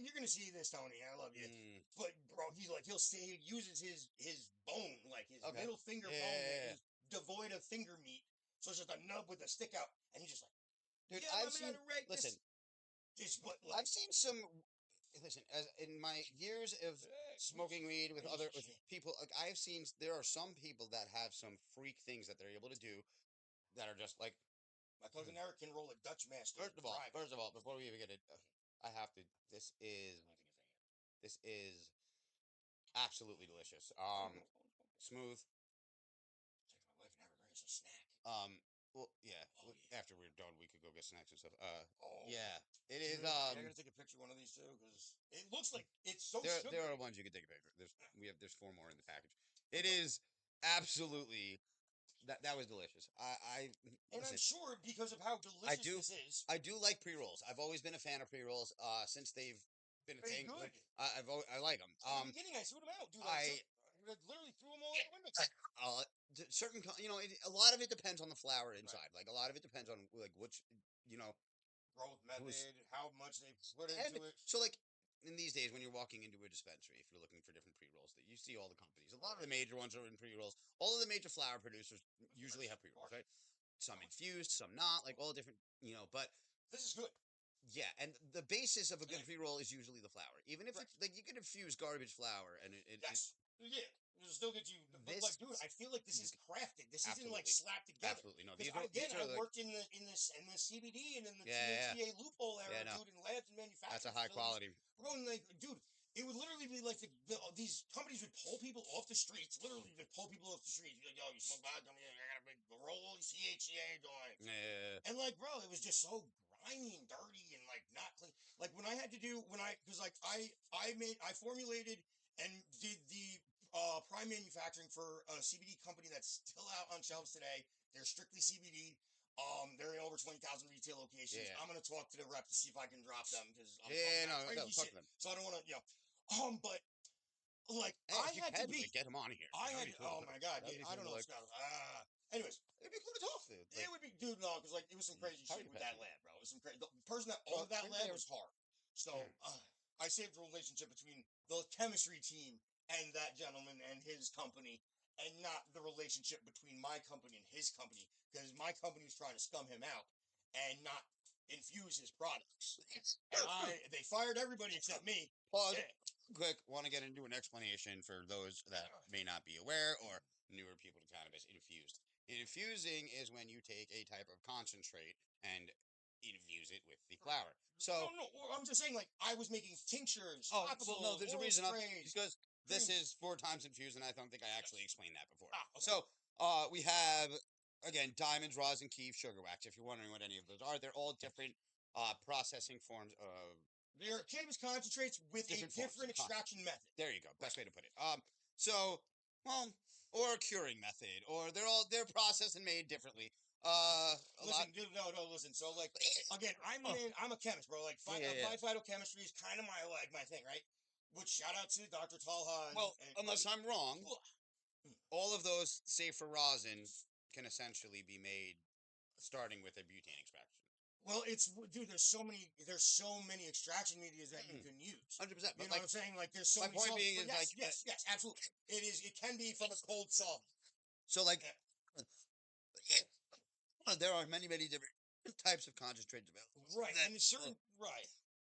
you're gonna see this, Tony. I love you. Mm. But bro, he'll say he uses his bone, like his Okay. middle finger Yeah, bone yeah, that is devoid of finger meat. So it's just a nub with a stick out, and he's just like, Dude, yeah, I've my seen. man, right, Listen, this but like, I've seen some. Listen, as in my years of smoking weed with people, like I've seen, there are some people that have some freak things that they're able to do, that are just like. my cousin Eric can roll a Dutch Master. First of all, before we even get it, I have to. This is absolutely delicious. Smooth. Take my wife and have her as a snack. Well, yeah. Oh, After we're done, we could go get snacks and stuff. Oh, Yeah. It is. dude, I gotta take a picture of one of these too because it looks like it's so There sugary. are ones you can take a picture. There's 4 more in the package. It is absolutely that was delicious. And I'm Listen. sure because of how I delicious do this is, I do like pre rolls. I've always been a fan of pre rolls. Since they've been a very thing. good. I like them. In the beginning, I threw them out, dude. I I literally threw them all out the window. certain a lot of it depends on the flour Right. inside. Like a lot of it depends on like which you know Growth method, who's how much they put and into it. so like in these days when you're walking into a dispensary, if you're looking for different pre rolls, that you see all the companies. A lot of the major ones are in pre rolls. All of the major flour producers usually have pre rolls, right? Some infused, some not, like all different, but This is good. yeah, and the basis of a good Yeah. pre-roll is usually the flour. Even if Right. it's like you can infuse garbage flour and Yes. Yeah. It'll still get you. But this like, dude, I feel like this you is can- crafted. This isn't like absolutely, slapped together. absolutely no. Because These I are like worked in the CBD and in the yeah, THCA loophole era, yeah, no. dude, in labs and That's a manufacturing high facilities. quality. Bro, and like, dude, it would literally be like these companies would pull people off the streets. Literally, they'd pull people off the streets. Be like, yo, you smoke pot? Come here. I got a big roll of THCA joint. Yeah, And like, bro, it was just so grimy and dirty and like not clean. Like when I had to do because like I formulated and did the prime manufacturing for a CBD company that's still out on shelves today. They're strictly CBD. They're in over 20,000 retail locations. yeah, I'm gonna talk to the rep to see if I can drop them because I'm yeah. talking No, that no, crazy talk shit. to them. So I don't want to, but like Hey, I if you had to can, be. like, get them on here. I That'd had. be cool. Oh my god. That'd Yeah, be I cool don't to know. like. Scott. Anyways, It'd be cool to talk to. it would be, dude, no, because like it was some crazy How shit you with that passing? lab, bro. It was some crazy. The person that Well, owned that maybe lab they was hard. So Mm. I saved the relationship between the chemistry team and that gentleman and his company, and not the relationship between my company and his company, because my company was trying to scum him out and not infuse his products. And they fired everybody except me. Pause. Yeah. Quick. Want to get into an explanation for those that may not be aware or newer people to cannabis. Infused. Infusing is when you take a type of concentrate and infuse it with the flour. So, No, I'm just saying, like, I was making tinctures, well, no, capsules, there's a oral reason sprays. because this creams. is 4 times infused, and I don't think I actually explained that before. Okay. So, we have again diamonds, rosin, keef, sugar wax. If you're wondering what any of those are, they're all different processing forms of They're cannabis concentrates with different a different forms. extraction method. There you go. Best way to put it. So, well, or a curing method, or they're processed and made differently. Listen, dude, no, listen. So, like, again, I'm a chemist, bro. Like, Yeah. applied phytochemistry is kind of my thing, right? Which shout out to Dr. Talha. Well, unless I'm wrong, Well, all of those, save for rosin, can essentially be made starting with a butane extraction. well, dude. There's so many extraction medias that you can use. 100%. You But know like, what I'm saying? Like, there's so my many. point solvents. being But is yes, absolutely. It is. It can be from a cold solvent. so like, Yeah. there are many different types of concentrates available. Right, That- and it's certain. Right.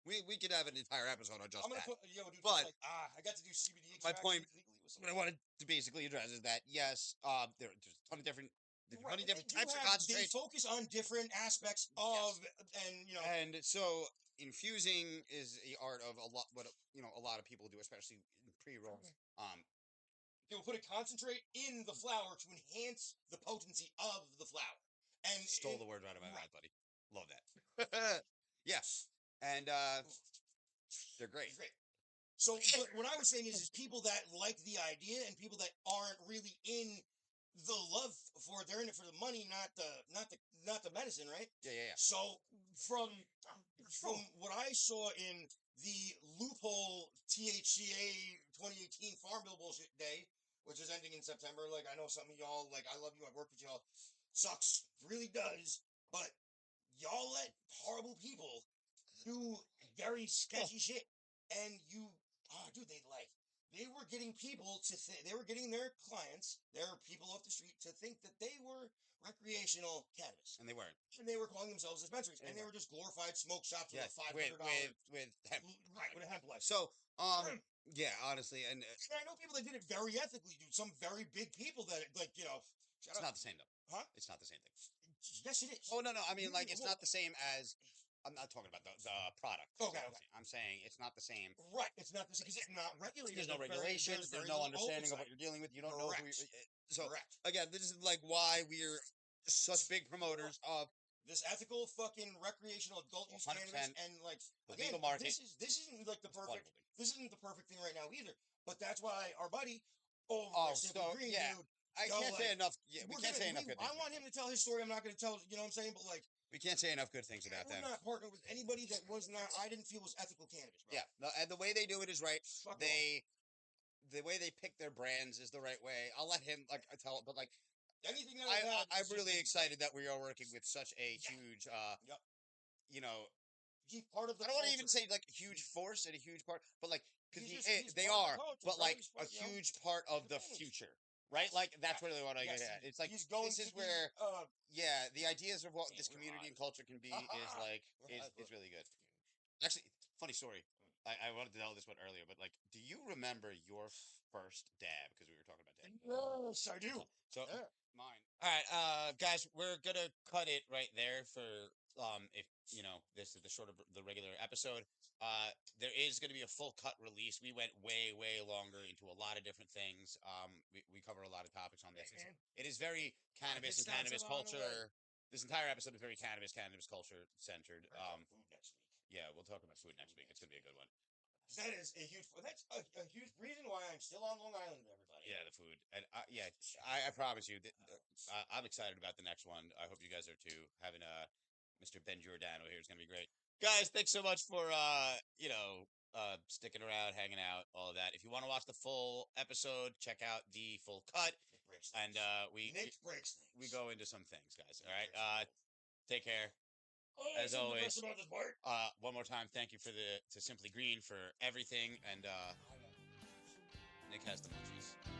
we could have an entire episode on just I'm gonna that. put dude. But- Like, I got to do CBD My extraction point- legally with What I someone. wanted to basically address is that yes, there's a ton of different, Right, and they types of They concentrates, focus on different aspects of, and and so infusing is the art of a lot. What a lot of people do, especially in pre-rolls. they will put a concentrate in the flour to enhance the potency of the flour. And Stole the words out of my right. mouth, buddy. Love that. Yes, and they're great. Great. So what I was saying is people that like the idea and people that aren't really in the love for it, they're in it for the money, not the medicine, right? Yeah. So from what I saw in the loophole THCA 2018 Farm Bill bullshit day, which is ending in September, like I know some of y'all, like I love you, I work with y'all, sucks, really does, but y'all let horrible people do very sketchy shit, and dude, they were getting people to they were getting their clients, their people off the street to think that they were recreational cannabis, And they weren't. and they were calling themselves dispensaries, and they weren't. were just glorified smoke shops Yeah, with a $500 with hemp. right with a hemp license. So yeah, honestly, and And I know people that did it very ethically, dude. Some very big people that like it's not the same though. Huh? It's not the same thing. Yes, it is. Oh no, I mean You- like it's well- not the same as. I'm not talking about the product. Okay. I'm saying it's not the same. Right, it's not because it's not regulated. There's no regulations. There's no understanding of what you're dealing with. You don't know who. So Correct. again, this is like why we're such big promoters of this ethical fucking recreational adult use 100% cannabis, and like the again, legal market. this isn't like the It's a perfect. wonderful thing. This isn't the perfect thing right now either. But that's why our buddy over Oh, at Simply so, Green, yeah. dude. I Yo, can't say like, enough. Yeah, we we're can't gonna. say enough good things. I want him to tell his story. I'm not gonna tell. You know what I'm saying? But like, We can't say enough good things I about would them. not partner with anybody that was not. I didn't feel was ethical cannabis, bro. Yeah, no, and the way they do it is right. Fuck off. The way they pick their brands is the right way. I'll let him tell, but like Anything that I've had I'm is really just- excited that we are working with such a huge, Yep. you know, He's part of the. I don't want to even culture. say like huge force and a huge part, but like because He's just they part of are, the culture, but bro. like He's a part, you know, huge part of the advantage. future, right? Like that's what I want to Yes, get at. It's like he's going this to is be, where yeah, the ideas of what Yeah, this we're community high. and culture can be is like We're high, is bro. really good. Actually, funny story. I wanted to tell this one earlier, but like, do you remember your first dab? Because we were talking about dab. Yes, I do. So Yeah. mine. All right, guys, we're gonna cut it right there for if you know this is the short of the regular episode. There is gonna be a full cut release. We went way longer into a lot of different things. We cover a lot of topics on this. Man. It is very cannabis and It sounds cannabis along the way. culture. This entire episode is very cannabis culture centered. Food next week. Yeah, we'll talk about food next week. It's gonna be a good one. That is a huge. That's a huge reason why I'm still on Long Island, everybody. Yeah, the food, and yeah, I promise you, that, I'm excited about the next one. I hope you guys are too. Having Mr. Ben Giordano here is gonna be great, guys. Thanks so much for sticking around, hanging out, all of that. If you want to watch the full episode, check out the full cut, Nick breaks and things. Nick breaks things. we go into some things, guys. All right, take care. Oh, As something always, best about this part. one more time, thank you to Simply Green for everything, and Nick has the munchies.